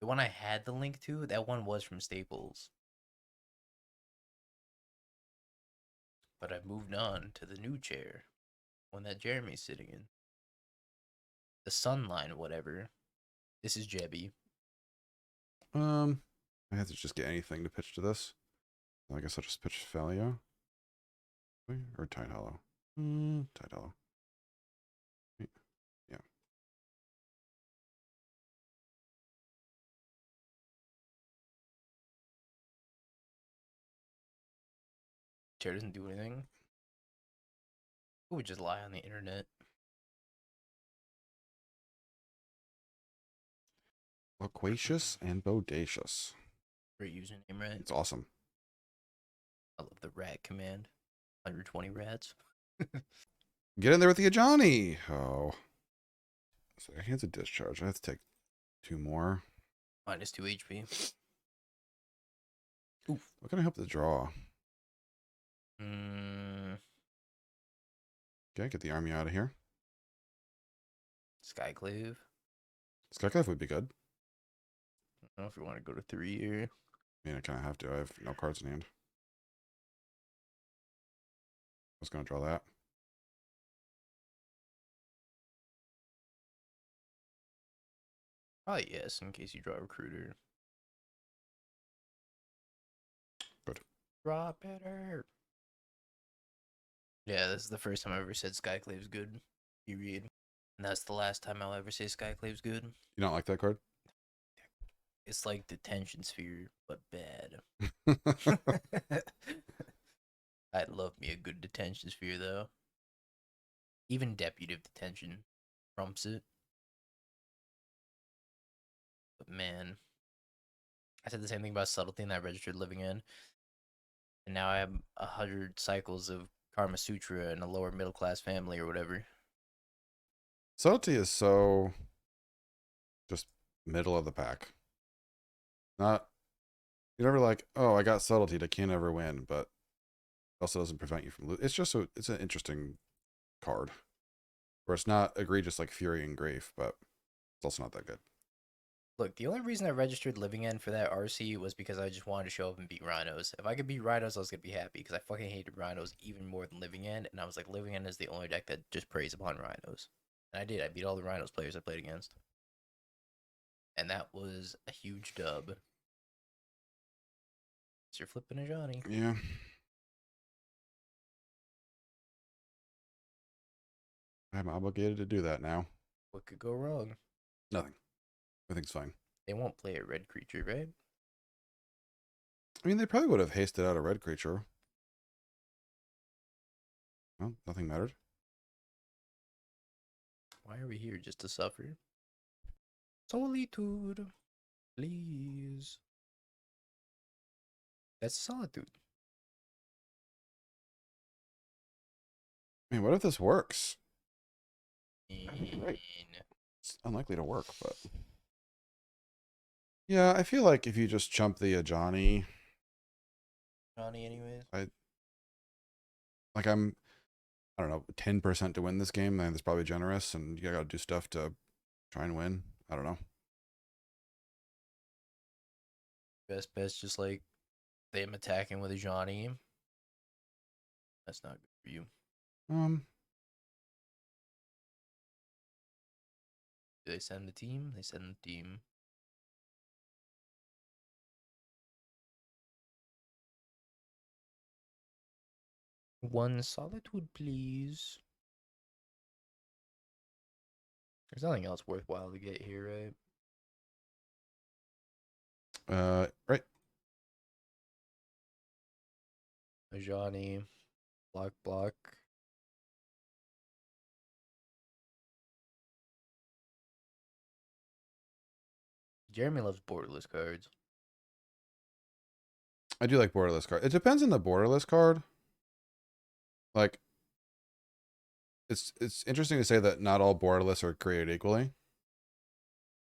The one I had the link to, that one was from Staples. But I moved on to the new chair, one that Jeremy's sitting in. The Sunline, whatever. This is Jebby. I have to just get anything to pitch to this. I guess I'll just pitch Phelia. Or Tidehollow. Tidehollow. Yeah. Chair doesn't do anything. Who would just lie on the internet? Loquacious and Bodacious. Great username, right? It's awesome. I love the rat command. 120 rats. Get in there with the Ajani. Oh. So hands a discharge. I have to take 2 more. -2 HP. Oof. What can I help the draw? Okay, get the army out of here. Skyclave. Skyclave would be good. I don't know if you want to go to 3 here. I mean, I kind of have to. I have no cards in hand. I was going to draw that. Probably yes, in case you draw a recruiter. Good. Drop it her. Yeah, this is the first time I ever said Skyclave's good. Period. And that's the last time I'll ever say Skyclave's good. You don't like that card? It's like Detention Sphere, but bad. I love me a good detention sphere though. Even deputive detention trumps it. But man, I said the same thing about subtlety in that registered living in, and now I have 100 cycles of Karma Sutra in a lower middle class family or whatever. Subtlety is so just middle of the pack. Not you're never like, oh, I got subtlety, I can't ever win, but it also doesn't prevent you from losing. It's just it's an interesting card. Where it's not egregious like Fury and Grief, but it's also not that good. Look, the only reason I registered Living End for that RC was because I just wanted to show up and beat Rhinos. If I could beat Rhinos, I was going to be happy because I fucking hated Rhinos even more than Living End. And I was like, Living End is the only deck that just preys upon Rhinos. And I did. I beat all the Rhinos players I played against. And that was a huge dub. So you're flipping a Johnny. Yeah. I'm obligated to do that now. What could go wrong? Nothing. Everything's fine. They won't play a red creature, right? I mean, they probably would have hasted out a red creature. Well, nothing mattered. Why are we here? Just to suffer? Solitude. Please. That's Solitude. I mean, what if this works? Right. It's unlikely to work, but... Yeah, I feel like if you just chump the Johnny... Johnny anyways? I don't know, 10% to win this game, and that's probably generous, and you gotta do stuff to try and win. I don't know. Best bet's just like them attacking with a Johnny. That's not good for you. Do they send the team? They send the team. One Solitude, please. There's nothing else worthwhile to get here, right? Right. A Johnny. Block. Jeremy loves borderless cards. I do like borderless card. It depends on the borderless card. Like, it's interesting to say that not all borderless are created equally.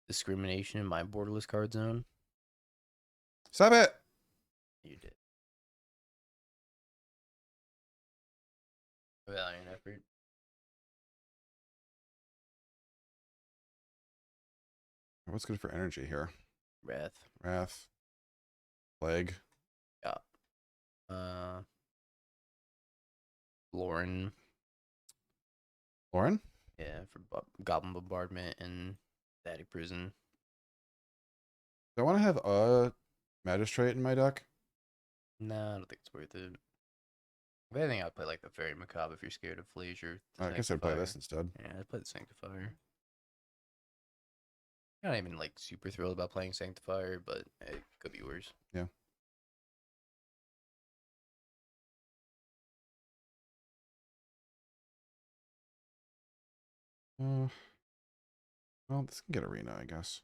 Discrimination in my borderless card zone. Stop it! You did. Valiant effort. What's good for energy here? Wrath. Plague. Yeah. Loran. Yeah, for Goblin Bombardment and Daddy Prison. Do I want to have a Magistrate in my deck? Nah, I don't think it's worth it. If anything, I'd play like the Faerie Macabre if you're scared of Flazier. I guess I'd play this instead. Yeah, I'd play the Sanctifier. I'm not even like super thrilled about playing Sanctifier, but it could be worse. Yeah. Well, this can get Arena, I guess.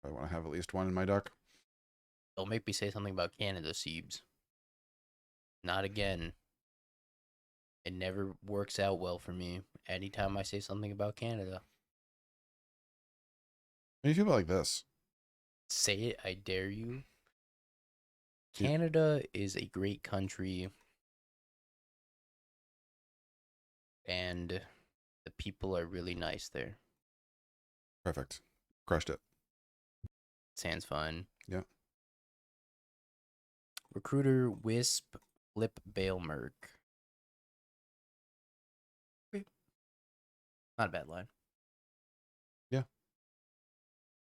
I want to have at least one in my deck. Don't make me say something about Canada, Siebes. Not again. It never works out well for me. Anytime I say something about Canada. How do you feel about like this? Say it, I dare you. Canada is a great country. And the people are really nice there. Perfect. Crushed it. Sounds fun. Yeah. Recruiter, Wisp, Flip, Balemurk. Not a bad line. Yeah.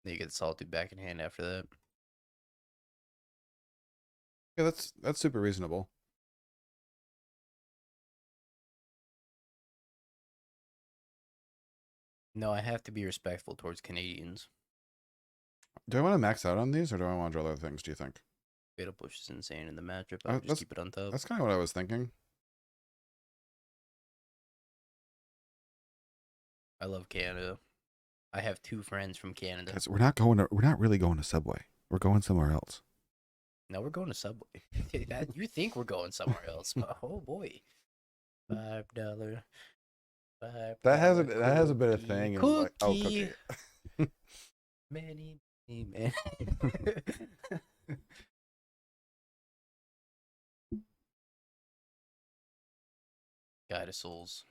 Then you get the Solitude back in hand after that. Yeah, that's super reasonable. No, I have to be respectful towards Canadians. Do I want to max out on these, or do I want to draw other things, do you think? Fatal Push is insane in the matchup. I'll just keep it on top. That's kind of what I was thinking. I love Canada. I have 2 friends from Canada. Guys, we're not really going to Subway. We're going somewhere else. No, we're going to Subway. You think we're going somewhere else? Oh boy, $5, That hasn't $5 been a cookie. thing in Cookie. cookie. Many, man. Guide of Souls.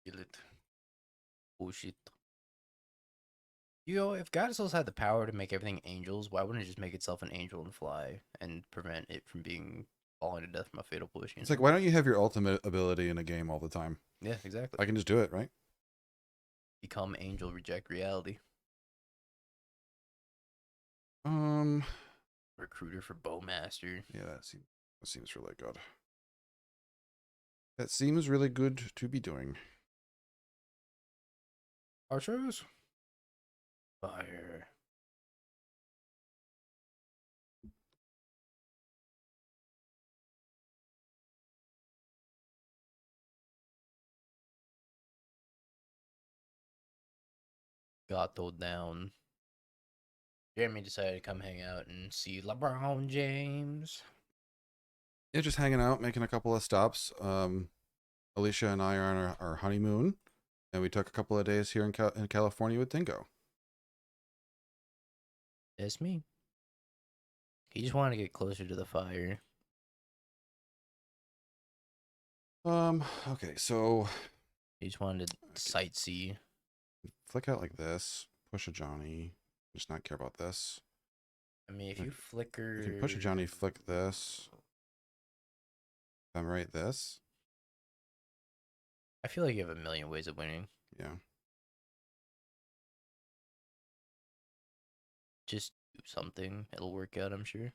Kill it. Oh shit. You know, if God of Souls had the power to make everything angels, why wouldn't it just make itself an angel and fly and prevent it from being falling to death from a fatal push? It's like, why don't you have your ultimate ability in a game all the time? Yeah, exactly. I can just do it, right? Become angel, reject reality. Recruiter for Bowmaster. Yeah, that seems really good. That seems really good to be doing. Archers. Fire. Got told down. Jeremy decided to come hang out and see LeBron James. Yeah, just hanging out, making a couple of stops. Alicia and I are on our honeymoon, and we took a couple of days here in California with Dingo. That's me. He just wanted to get closer to the fire. Okay, so He just wanted to sightsee. flick out like this, push a Johnny, just not care about this. I mean, if you flicker... If you push a Johnny, flick this. Ephemerate this. I feel like you have a million ways of winning. Yeah. Just do something. It'll work out, I'm sure.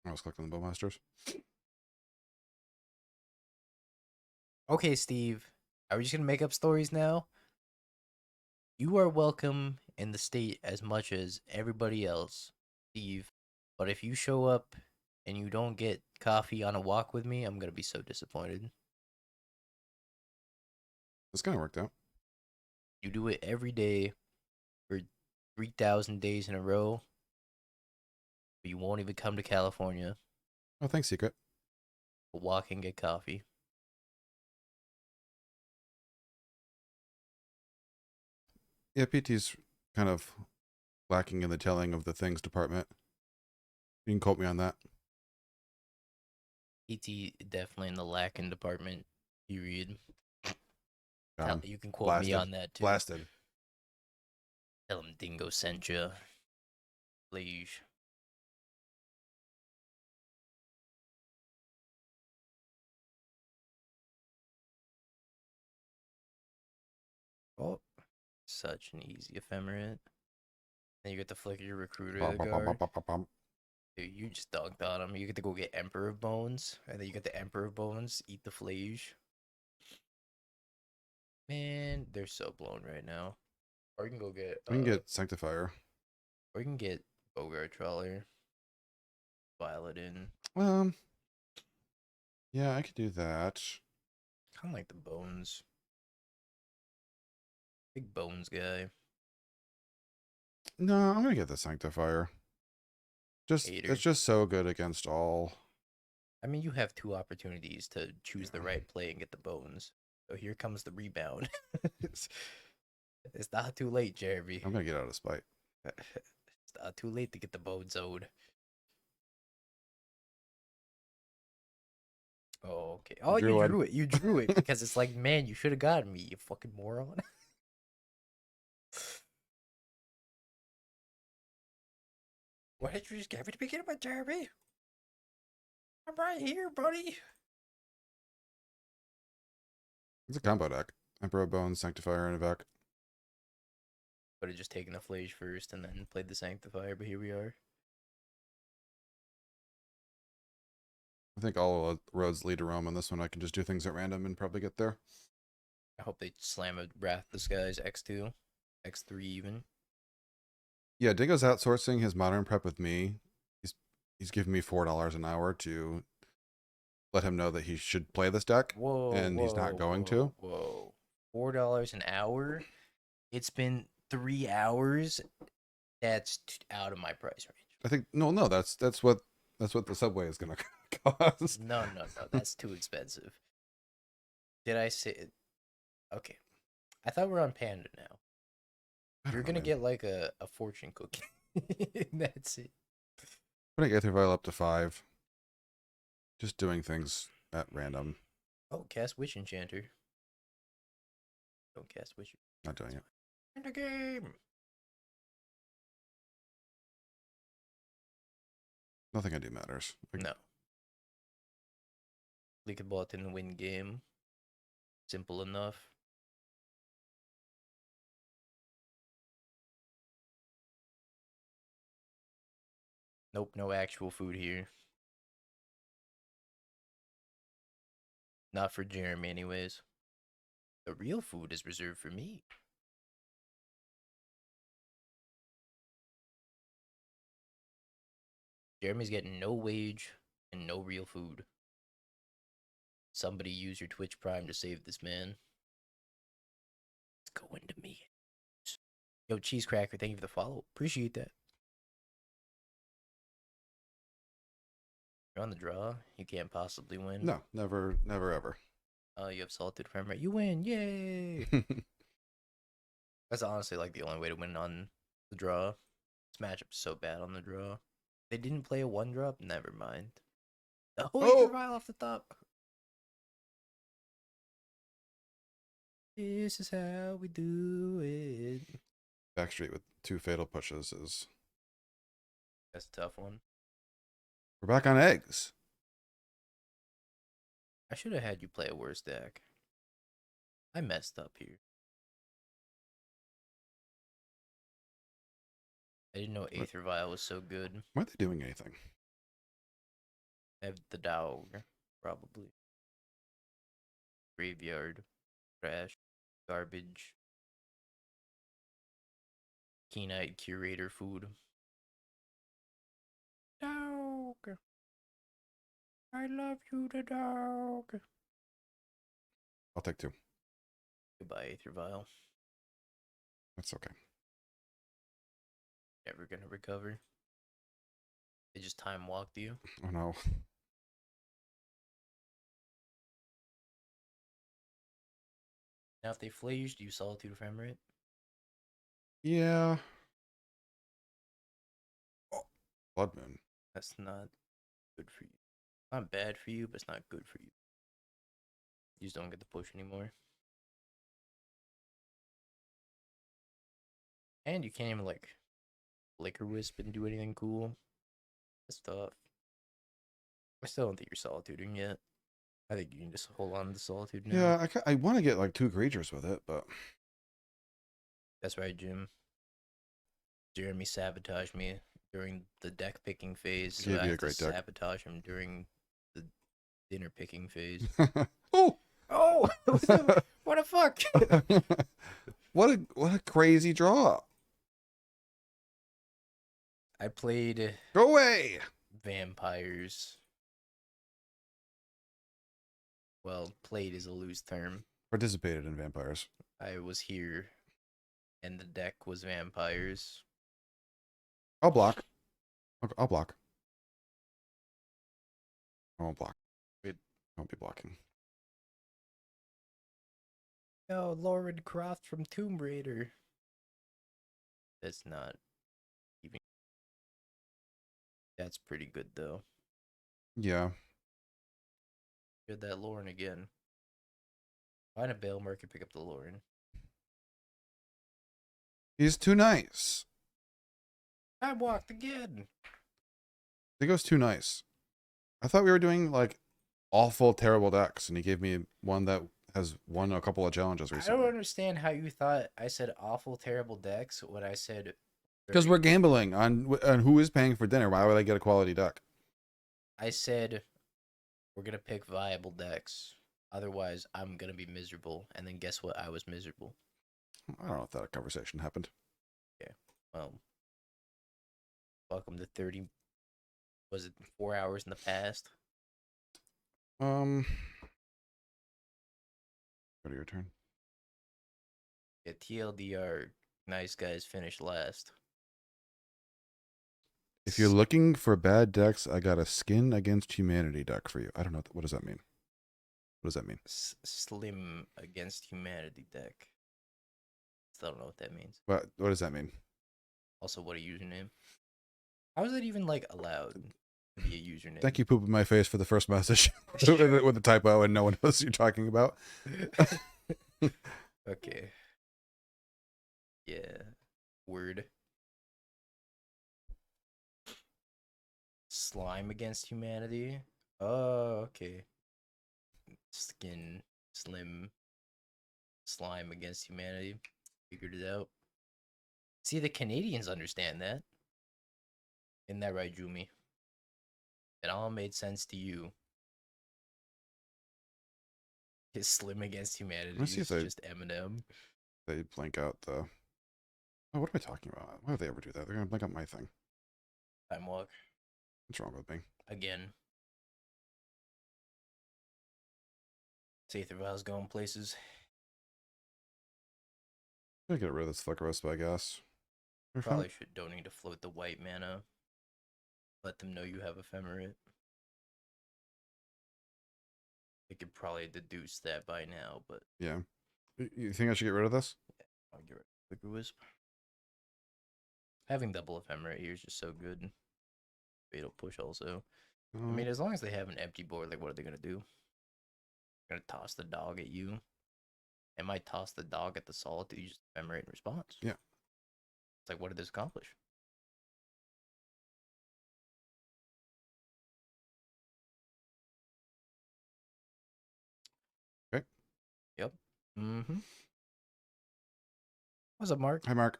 I was clicking the Bowmasters. Okay, Steve. Are we just going to make up stories now? You are welcome in the state as much as everybody else, Steve. But if you show up and you don't get coffee on a walk with me, I'm going to be so disappointed. This kind of worked out. You do it every day for 3,000 days in a row, but you won't even come to California Oh, thanks, Secret. to walk and get coffee. Yeah, PT's kind of lacking in the telling of the things department. You can quote me on that. PT definitely in the lacking department, period. Got him. You can quote me on that too. Blasted. Tell him Dingo sent you. Please. Oh, such an easy ephemerate. Then you get to flicker your recruiter to the guard. Dude, you just dunked on him. You get to go get Emperor of Bones, and then you get the Emperor of Bones, eat the flage. Man, they're so blown right now. Or you can go get... we can get Sanctifier. Or you can get Boggart Trawler. Violet in. Yeah, I could do that. Kind of like the Bones. Big Bones guy. No, I'm gonna get the Sanctifier. Hater. It's just so good against all. I mean, you have 2 opportunities to choose the right play and get the Bones. So here comes the rebound. It's not too late, Jeremy. I'm gonna get out of spite. It's not too late to get the Bones owed. Oh, okay. Oh, you drew it. You drew it because it's like, man, you should have gotten me, you fucking moron. Why did you just give it to me, Jeremy? I'm right here, buddy. It's a combo deck. Emperor of Bones, Sanctifier, and en-Vec. Could have just taken the Flage first and then played the Sanctifier, but here we are. I think all roads lead to Rome on this one. I can just do things at random and probably get there. I hope they slam a Wrath of the Skies X2, X3 even. Yeah, Dingo's outsourcing his modern prep with me. He's giving me $4 an hour to let him know that he should play this deck, Whoa, and he's not going to. whoa. $4 an hour? It's been 3 hours. That's out of my price range. I think no, that's what the subway is gonna cost. No. That's too expensive. Did I say it? Okay. I thought we're on Panda now. You're gonna get like a fortune cookie. That's it. Putting Aether Vial up to 5. Just doing things at random. Oh, cast Witch Enchanter. Don't cast Witch. Not doing it. In the game. Nothing I do matters. No. Leak a button, win game. Simple enough. Nope, no actual food here. Not for Jeremy, anyways. The real food is reserved for me. Jeremy's getting no wage and no real food. Somebody use your Twitch Prime to save this man. It's going to me. Yo, Cheese Cracker, thank you for the follow. Appreciate that. You're on the draw. You can't possibly win. No, never, ever. You have Solitude Ephemerate. You win. Yay. That's honestly like the only way to win on the draw. This matchup's so bad on the draw. They didn't play a 1-drop? Never mind. Oh, Aether Vial off the top. This is how we do it. Backstreet with 2 fatal pushes is... That's a tough one. We're back on eggs. I should have had you play a worse deck. I messed up here. I didn't know Aether Vial was so good. Why aren't they doing anything? I have the dog, probably. Graveyard. Trash. Garbage. Keen-eyed curator food. Dog. I love you, the dog. I'll take 2. Goodbye, Aether Vial. That's okay. Never gonna recover. They just time walked you. Oh no. Now, if they flage, do you Solitude Ephemerate? Yeah. Oh, Blood Moon. That's not good for you. Not bad for you, but it's not good for you. You just don't get the push anymore. And you can't even, like, Flickerwisp and do anything cool. That's tough. I still don't think you're Solituding yet. I think you can just hold on to Solitude now. Yeah, I want to get like 2 creatures with it, but... That's right, Jim. Jeremy sabotaged me during the deck picking phase. So I had to sabotage him during the dinner picking phase. Oh! Oh! What the fuck? What a crazy draw. I played... Go away! Vampires. Well, played is a loose term. Participated in vampires. I was here, and the deck was vampires. I'll block. I'll block. I won't block. I won't be blocking. No, Loran Croft from Tomb Raider. That's not even... That's pretty good, though. Yeah. Get that Loran again. Find a Balemurk and pick up the Loran. He's too nice. I walked again. He goes too nice. I thought we were doing like awful, terrible decks, and he gave me one that has won a couple of challenges recently. I don't understand how you thought I said awful, terrible decks when I said... Because we're gambling on who is paying for dinner. Why would I get a quality deck? I said we're going to pick viable decks. Otherwise, I'm going to be miserable. And then guess what? I was miserable. I don't know if that conversation happened. Yeah. Well, Welcome to 30. Was it 4 hours in the past? Go to your turn. Yeah, TLDR, nice guys finished last. If you're looking for bad decks, I got a Skin Against Humanity deck for you. I don't know. What does that mean? What does that mean? Slim against humanity deck. Still don't know what that means. What does that mean? Also, what a username. How is that even, like, allowed to be a username? Thank you, poop in my face, for the first message with a typo and no one knows what you're talking about. Okay. Yeah. Word. Slime against humanity. Oh, okay. Skin, slim, slime against humanity. Figured it out. See, the Canadians understand that. Isn't that right, Jumi? It all made sense to you. His slim against humanity see is if they- just Eminem. They blank out the... Oh, what am I talking about? Why would they ever do that? They're going to blank out my thing. Time walk. What's wrong with me? Again. Aether Vial's going places. I'm going to get rid of this Flickerwisp, I guess. Probably don't need to float the white mana. Let them know you have Ephemerate. They could probably deduce that by now, but... Yeah. You think I should get rid of this? Yeah, I'll get rid of Flickerwisp. Having double Ephemerate here is just so good. Fatal Push also. I mean, as long as they have an empty board, like, what are they going to do? They're going to toss the dog at you. They might toss the dog at the Solitude, you just Ephemerate in response. Yeah. It's like, what did this accomplish? Okay. Yep. Mm-hmm. What's up, Mark? Hi, Mark.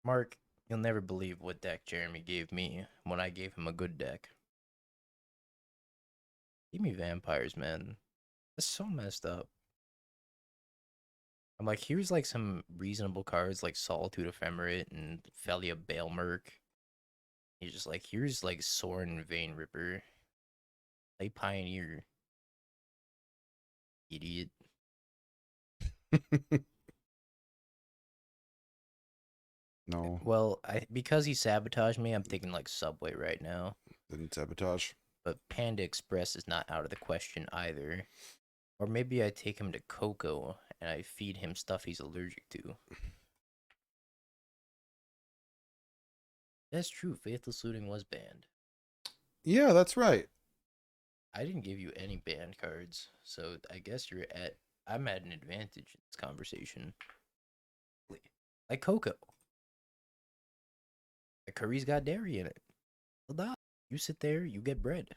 Mark, you'll never believe what deck Jeremy gave me when I gave him a good deck. Give me vampires, man. That's so messed up. I'm like, here's like some reasonable cards like Solitude Ephemerate and Phelia Balemurk. He's just like, here's like Sorin Vein Ripper. Play Pioneer. Idiot. No. Well, because he sabotaged me, I'm thinking like Subway right now. Didn't sabotage. But Panda Express is not out of the question either. Or maybe I take him to Coco and I feed him stuff he's allergic to. That's true. Faithless Looting was banned. Yeah, that's right. I didn't give you any banned cards, so I guess I'm at an advantage in this conversation. Like Coco. The curry's got dairy in it. Well, you sit there, you get bread.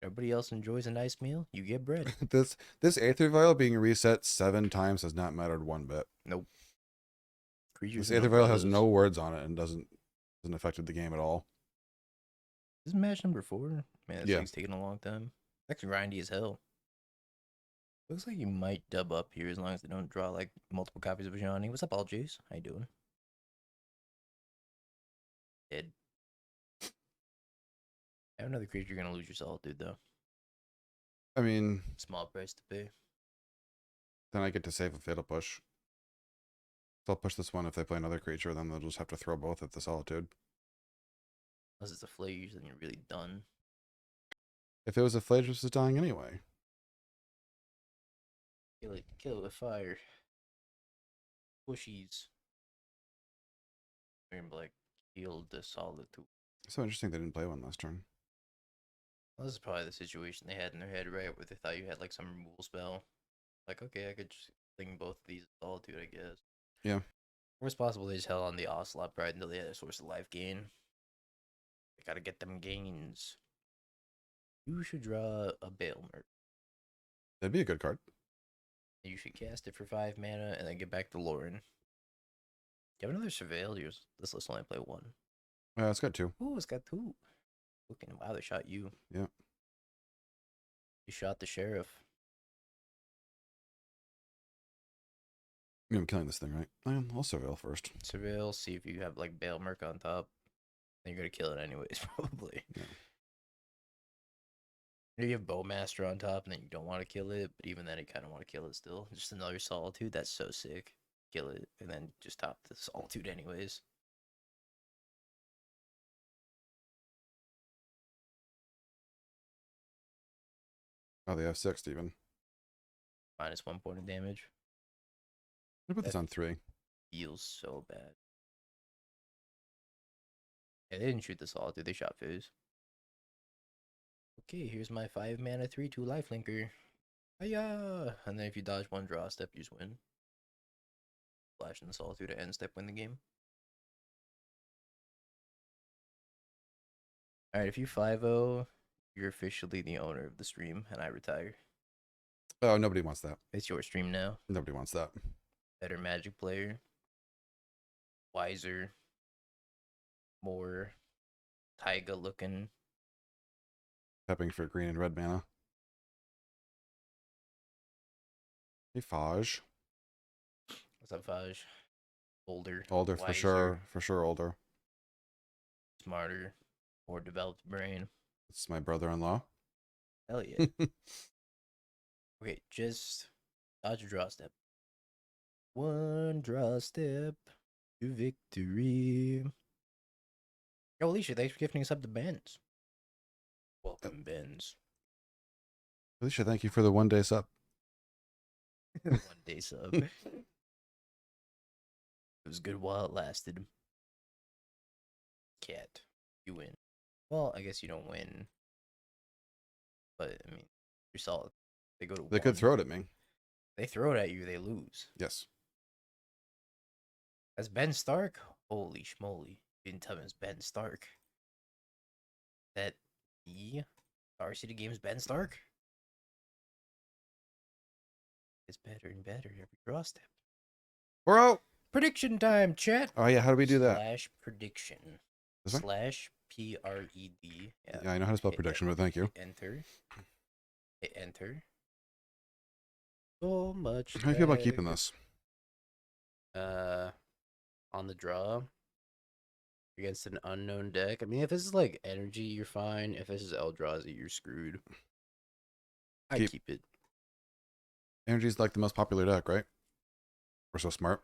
Everybody else enjoys a nice meal, you get bread. This Aether Vial being reset 7 times has not mattered one bit. Nope. This Aether Vial has no words on it and doesn't affect the game at all. This is match number 4. Man, this Yeah. thing's taking a long time. That's grindy as hell. Looks like you might dub up here as long as they don't draw like multiple copies of Ajani. What's up, all Jays? How you doing? Dead. Have another creature, you're gonna lose your Solitude though. I mean, Small price to pay. then I get to save a Fatal Push. They'll push this one if they play another creature, then they'll just have to throw both at the Solitude. Unless it's a Flage, then you're really done. If it was a Flagellus, it's dying anyway. Kill it with fire. Pushies. They're gonna be like, heal the Solitude. It's so interesting they didn't play one last turn. Well, this is probably the situation they had in their head, right? Where they thought you had like some removal spell. Like, okay, I could just fling both of these Solitude, I guess. Yeah. Or it's possible they just held on the Ocelot Pride until they had a source of life gain. They gotta get them gains. You should draw a Balemurk. That'd be a good card. You should cast it for 5 mana and then get back to Loran. You have another Surveil? This list only play 1. It's got 2. Oh, it's got 2. Looking, wow, they shot you. Yeah. You shot the sheriff. I'm killing this thing, right? I'll surveil first. Surveil, see if you have like Balemurk on top. Then you're gonna kill it anyways, probably. Yeah. Maybe you have Bowmaster on top and then you don't want to kill it, but even then you kind of want to kill it still. Just another Solitude, that's so sick. Kill it and then just top the Solitude anyways. Oh, they have 6 even. Minus 1 point of damage. I put this on 3. Feels so bad. Yeah, they didn't shoot the Solitude, they shot Fizz. Okay, here's my 5 mana 3/2 lifelinker. Hiya! And then if you dodge 1 draw step, you just win. Flash and Solitude to end step, win the game. Alright, if you 5-0, you're officially the owner of the stream, and I retire. Oh, nobody wants that. It's your stream now. Nobody wants that. Better Magic player. Wiser. More Taiga looking. Pepping for green and red mana. Hey, Faj. What's up, Faj? Older. Older, for wiser, sure. For sure, older. Smarter. More developed brain. It's my brother-in-law. Hell yeah. Okay, just dodge a draw step. 1 draw step to victory. Yo, Alicia, thanks for gifting us up to Benz. Welcome, Benz. Alicia, thank you for the 1-day sub. 1 day sub. It was good while it lasted. Cat, you win. Well, I guess you don't win. But, I mean, you're solid. They go to They 1. could throw it at me. They throw it at you, they lose. Yes. That's Ben Stark? Holy schmoly. You didn't tell me it was Ben Stark. That the Star City Games Ben Stark? It's better and better every draw step. We're out! Prediction time, chat! Oh, yeah, how do we do that? Slash prediction. This way? Slash PRED. Yeah, I know how to spell prediction, but thank you. Hit enter. Hit enter. So much. How do you feel about keeping this? On the draw against an unknown deck. I mean, if this is like energy, you're fine. If this is Eldrazi, you're screwed. I keep it. Energy's like the most popular deck, right? We're so smart.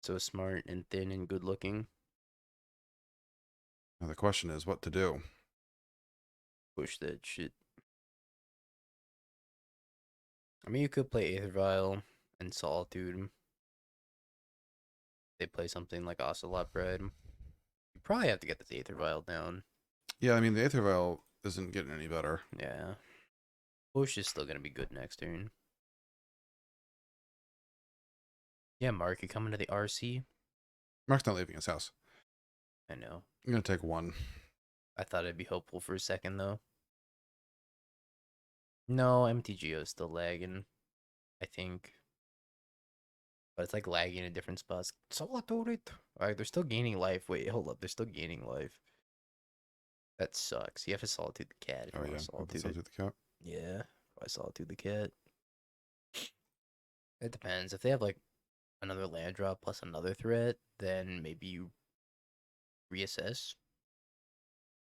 So smart and thin and good looking. Now the question is what to do. Push that shit. I mean, you could play Aether Vial and Solitude. They play something like Ocelot Bread. You probably have to get this Aether Vial down. Yeah, I mean, the Aether Vial isn't getting any better. Yeah. Push is still going to be good next turn. Yeah, Mark, you coming to the RC? Mark's not leaving his house. I know. I'm going to take 1. I thought I'd be hopeful for a second, though. No, MTGO is still lagging, I think. But it's like lagging in different spots. Solitude. Alright, they're still gaining life. Wait, hold up. They're still gaining life. That sucks. You have to Solitude the cat if you want to Solitude it. Solitude the cat. Yeah, I Solitude the cat. It depends. If they have like another land drop plus another threat, then maybe you reassess.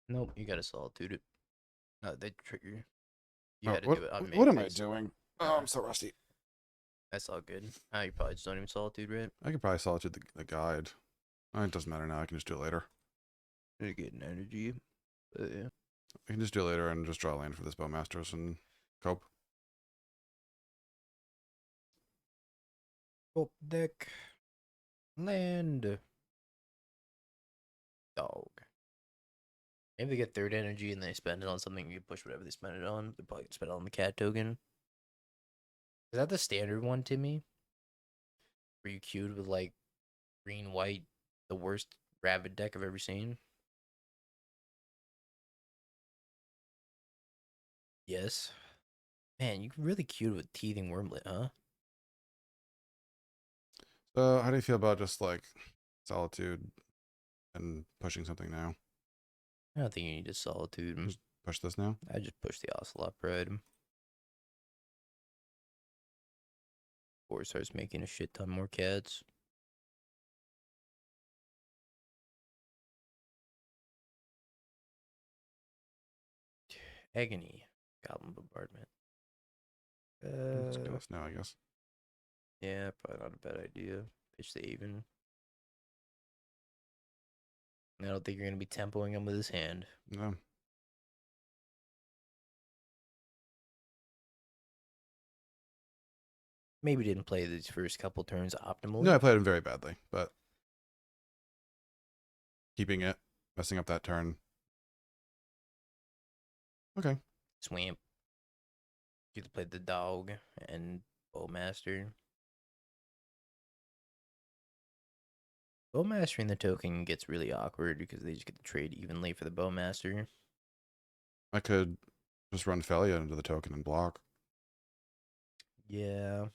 Nope, you gotta Solitude it. No, they trigger. You had to do it on what am I Matrix. doing? Oh, I'm so rusty. That's all good. You probably just don't even Solitude, right? I could probably Solitude the guide. Oh, it doesn't matter now. I can just do it later. You're getting energy. But yeah. I can just do it later and just draw land for this Bowmasters and cope. Top deck. Land. Dog. Maybe they get 3rd energy and they spend it on something. You push whatever they spend it on. They probably spend it on the cat token. Is that the standard one, Timmy? Were you queued with like green, white, the worst rabbit deck I've ever seen? Yes. Man, you really queued with Teething Wormlet, huh? So, how do you feel about just like Solitude and pushing something now? I don't think you need a Solitude. Just push this now? I just push the Ocelot Pride. Before it starts making a shit ton more cats. Agony. Goblin Bombardment. Let's kill us now, I guess. Yeah, probably not a bad idea. Pitch the Aven. I don't think you're going to be tempoing him with his hand. No. Maybe didn't play these first couple turns optimally. No, I played him very badly, but keeping it, messing up that turn. Okay. Swamp. You could play the dog and Bowmaster. Bowmastering the token gets really awkward because they just get to trade evenly for the Bowmaster. I could just run Phelia into the token and block. Yeah.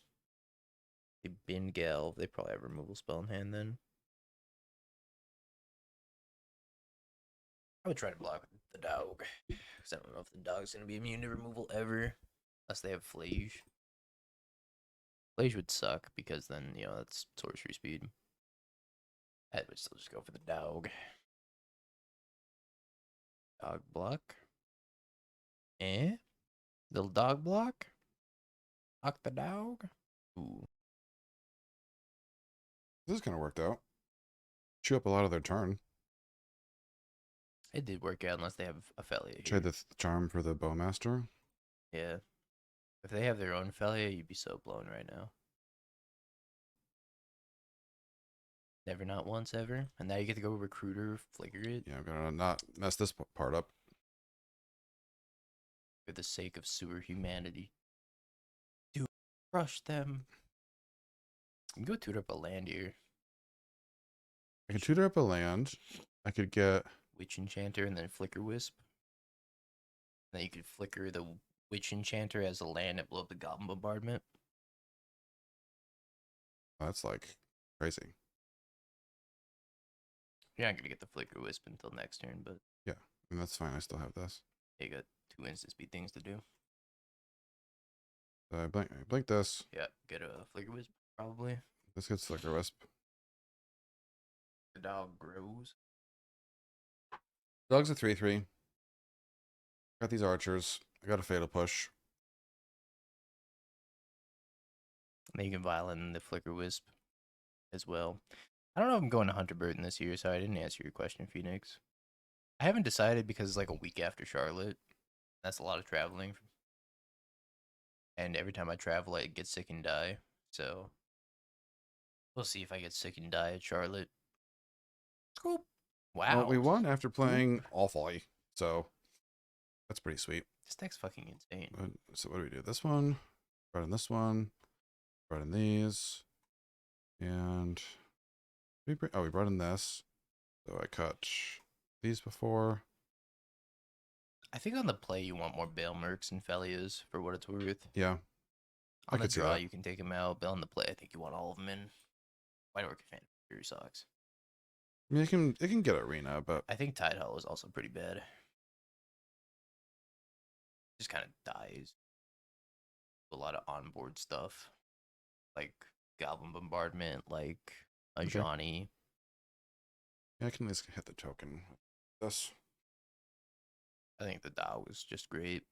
They bin Gelb. They probably have removal spell in hand then. I would try to block the dog. Because I don't know if the dog's going to be immune to removal ever. Unless they have Flage. Flage would suck because then, you know, that's sorcery speed. I would still just go for the dog. Dog block. Little dog block. Block the dog. Ooh. This kind of worked out. Chew up a lot of their turn. It did work out unless they have a Phelia. Trade the charm for the Bowmaster. Yeah. If they have their own Phelia, you'd be so blown right now. Never not once ever. And now you get to go Recruiter, flicker it. Yeah, I'm gonna not mess this part up. For the sake of sewer humanity. Dude, crush them. You can go tutor up a land here. I can tutor up a land. I could get Witch Enchanter and then Flickerwisp. Then you could flicker the Witch Enchanter as a land and blow up the Goblin Bombardment. that's like crazy. You're not gonna get the Flickerwisp until next turn, but Yeah, and that's fine. I still have this. you got 2 instant speed things to do. So I blink this. Yeah, get a Flickerwisp probably. This gets Flickerwisp. The dog grows. Dog's a 3/3. Got these archers. I got a fatal push. And then you can violin the Flickerwisp as well. I don't know if I'm going to Hunter Burton this year, so I didn't answer your question, Phoenix. I haven't decided because it's like a week after Charlotte. That's a lot of traveling. And every time I travel, I get sick and die. So we'll see if I get sick and die at Charlotte. Cool. Wow. Well, we won after playing awfully, so that's pretty sweet. This deck's fucking insane. So what do we do? This one, right in this one, right in these, and we brought in this. So I cut these before. I think on the play you want more Balemurks and Phelias for what it's worth. Yeah, I On the could see draw that. you can take them out, but on the play I think you want all of them in. White Orchid fan Fury sucks. I mean, it can get arena, but I think Tidehollow is also pretty bad. Just kind of dies. A lot of onboard stuff. Like Goblin Bombardment, like a Okay. Johnny. yeah, I can at least hit the token. This. I think the Dow was just great.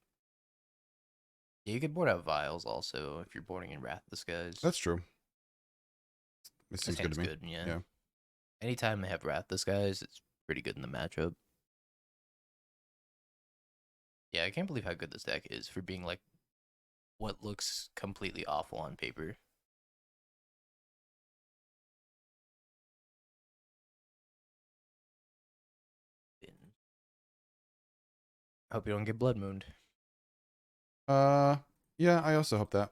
Yeah, you could board out Vials also if you're boarding in Wrath of the Skies. That's true. It That seems good to me. hand's yeah. Yeah. Anytime they have Wrath of the Skies, it's pretty good in the matchup. Yeah, I can't believe how good this deck is for being like what looks completely awful on paper. I hope you don't get Blood Mooned. Yeah, I also hope that.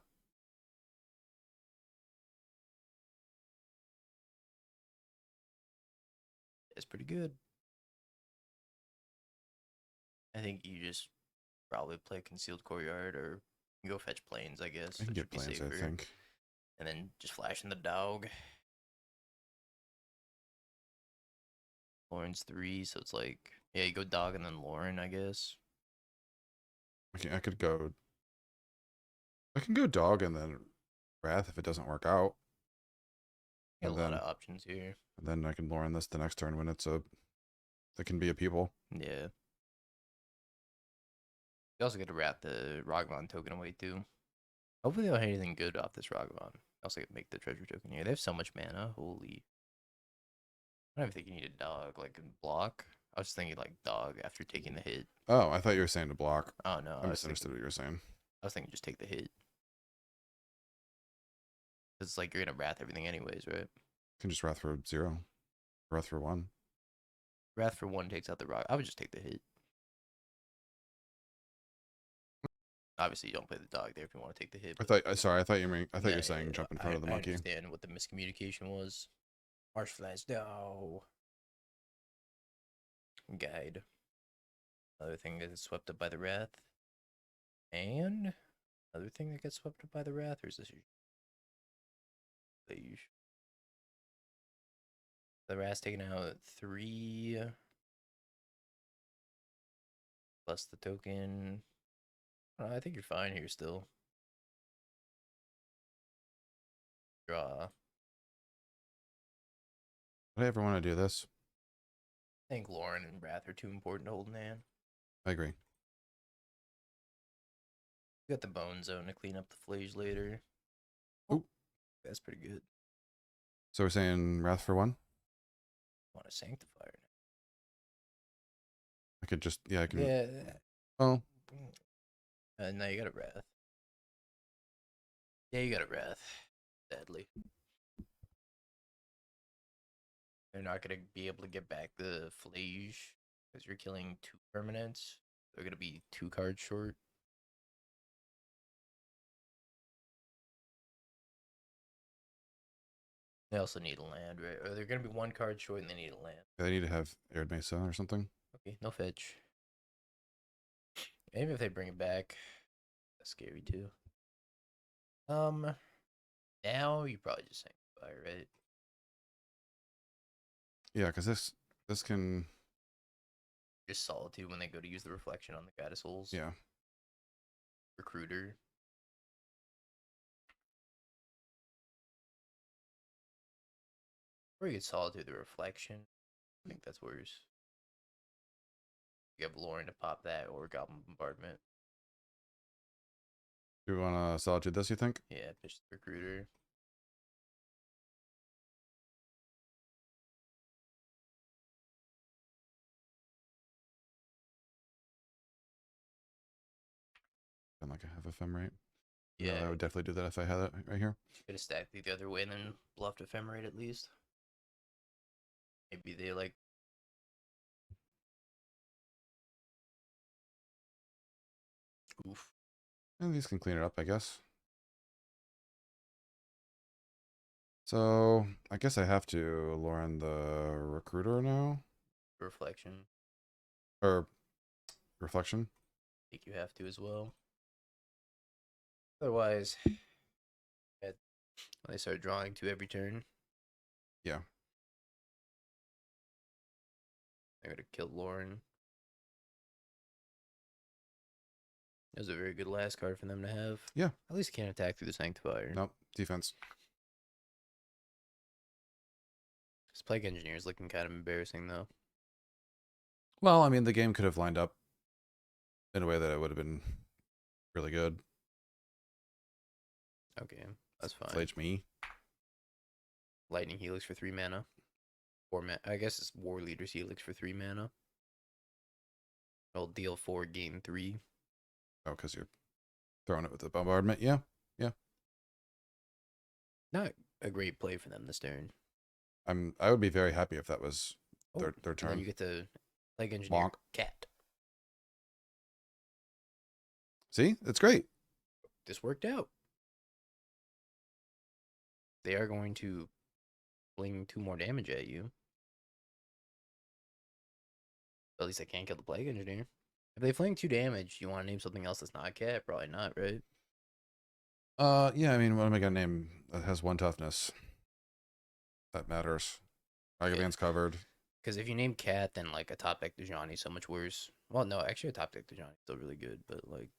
It's pretty good. I think you just probably play Concealed Courtyard or you go fetch Plains, I guess. I can which get would be plans, I safer. think. And then just flash in the dog. Loran's 3, so it's like, yeah, you go dog and then Loran, I guess. I can go. I can go dog and then Wrath if it doesn't work out. Got a And lot then- of options here. And then I can Loran this the next turn when it's a. That can be a people. Yeah. You also get to wrap the Ragavan token away too. Hopefully they don't have anything good off this Ragavan. Also get to make the treasure token here. They have so much mana. Holy. I don't even think you need a dog like in block. I was thinking like dog after taking the hit. Oh, I thought you were saying to block. Oh no. I misunderstood what you were saying. I was thinking just take the hit. It's like you're gonna wrath everything anyways, right? You can just Wrath for 0. Wrath for 1. Wrath for 1 takes out the rock. I would just take the hit. Obviously, you don't play the dog there if you want to take the hit. I but- thought. Sorry, I thought you were Yeah, saying jump in front of the I monkey. understand what the miscommunication was. Marsh Flats, no. Guide. Another thing that gets swept up by the wrath. And another thing that gets swept up by the wrath, or is this usually? The wrath's taking out 3 plus the token. I think you're fine here still. Draw. Would I ever want to do this? I think Loran and Wrath are too important to hold in hand. I agree. You got the Bone Zone to clean up the Flage later. Oop. That's pretty good. So we're saying Wrath for 1? Want a Sanctifier I could just. Yeah, I can. Yeah. Oh. No, you got a Wrath. Yeah, you got a Wrath. Sadly. They're not going to be able to get back the Flage because you're killing 2 permanents. They're going to be 2 cards short. They also need a land, right? Or they're going to be 1 card short and they need a land. They need to have Arid Mesa or something. Okay, no fetch. Maybe if they bring it back, that's scary too. Now you probably just Sanctifier, right? Yeah, because this can. Just Solitude when they go to use the reflection on the Goddess Holes. Yeah. Recruiter. Or you get Solitude the reflection. I think that's worse. You have Loran to pop that or Goblin Bombardment. Do you want to Solitude this, you think? Yeah, pitch the recruiter. And like I have Ephemerate. Yeah, I would definitely do that if I had it right here. could have stacked it the other way and then bluffed Ephemerate at least. Maybe they like. Oof. And these can clean it up, I guess. So I guess I have to Loran the recruiter now. Reflection. Or reflection. I think you have to as well. Otherwise, when they start drawing 2 every turn. Yeah. They're going to kill Loran. That was a very good last card for them to have. Yeah. At least can't attack through the Sanctifier. Nope. Defense. This Plague Engineer is looking kind of embarrassing, though. Well, I mean, the game could have lined up in a way that it would have been really good. Okay, that's fine. Flage me. Lightning Helix for 3 mana. 4 mana. I guess it's War Leader's Helix for 3 mana. It'll deal 4, gain 3. Oh, because you're throwing it with the bombardment. Yeah. Not a great play for them this turn. I would be very happy if that was their And then turn. you get the Plague Engineer Bonk. Cat. See? It's great. This worked out. They are going to fling 2 more damage at you. At least I can't kill the Plague Engineer. If they fling 2 damage, you want to name something else that's not a cat? Probably not, right? Yeah, I mean, what am I gonna name that has 1 toughness? That matters. Ragavan's covered. Because if you name cat, then like a top deck Dejani is so much worse. Well, no, actually a top deck Dejani is still really good, but like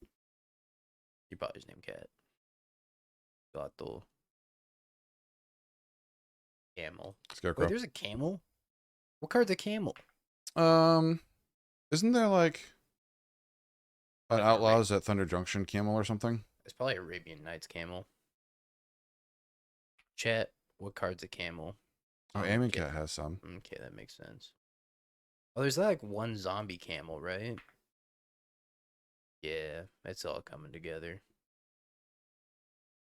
you probably just name cat. Gato. Camel. Scarecrow. Wait, there's a camel? What card's a camel? Isn't there like an Like Outlaws at Thunder Junction camel or something? It's probably Arabian Nights camel. Chat, what card's a camel? Oh, Amonkhet has some. Okay, that makes sense. Oh, there's like one zombie camel, right? Yeah, it's all coming together.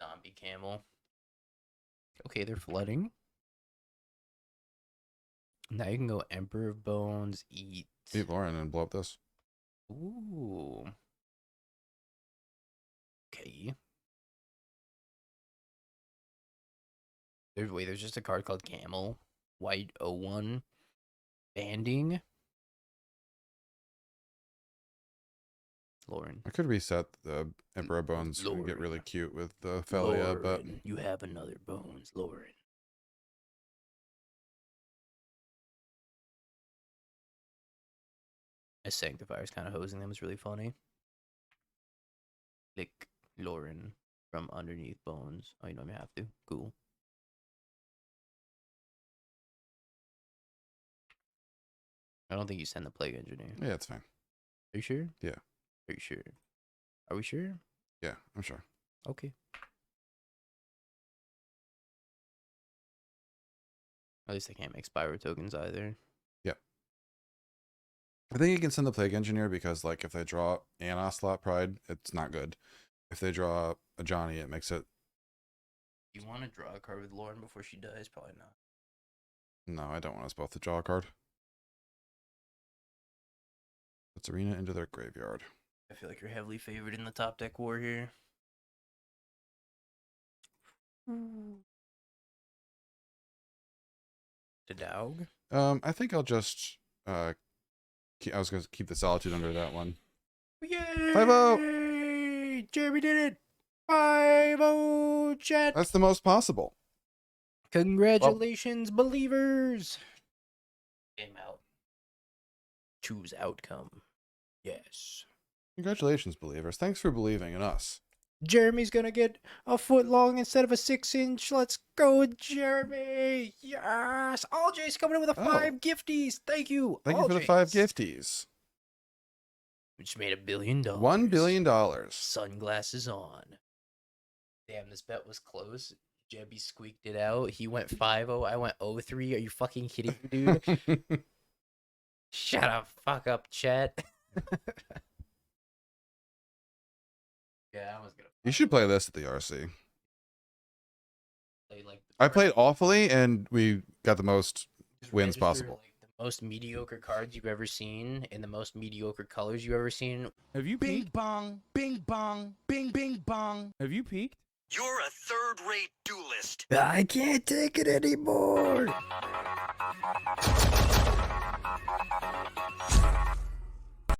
Zombie camel. Okay, they're flooding. Now you can go Emperor of Bones, eat. Eat Loran and blow up this. Ooh. Okay. There's just a card called Camel. White 01. Banding. Loran. I could reset the Emperor Bones and get really cute with the Phelia, but you have another Bones, Loran. A Sanctifier is kind of hosing them. It's really funny. Lick Loran from underneath Bones. Oh, you don't even have to. Cool. I don't think you send the Plague Engineer. yeah, it's fine. Are you sure? Yeah. Are you sure? Are we sure? Yeah, I'm sure. Okay. At least I can't make Spyro tokens either. I think you can send the Plague Engineer because, like, if they draw an Ocelot Pride, it's not good. If they draw a Johnny, it makes it... You want to draw a card with Lauren before she dies? Probably not. No, I don't want us both to draw a card. Let's arena into their graveyard. I feel like you're heavily favored in the top deck war here. To Dowg? I think I'll just... I was going to keep the Solitude under that one. Yay! 5-0! Jeremy did it! 5-0, chat! That's the most possible. Congratulations, believers! Game out. Choose outcome. Yes. Congratulations, believers. Thanks for believing in us. Jeremy's gonna get a foot long instead of a 6-inch. Let's go, Jeremy! Yes! Aljay's coming in with a 5 gifties. Thank you. Thank you for the 5 gifties. We just made $1 billion. $1 billion. Sunglasses on. Damn, this bet was close. Jebby squeaked it out. He went 5-0. I went 0-3. Are you fucking kidding me, dude? Shut up. Fuck up, chat. Yeah, I was gonna. You should play this at the RC. Play, like, I played awfully, and we got the most wins register, possible. Like, the most mediocre cards you've ever seen in the most mediocre colors you've ever seen. Have you peaked? Bing bong, bing bong, bing bing bong. Have you peaked? You're a third-rate duelist. I can't take it anymore.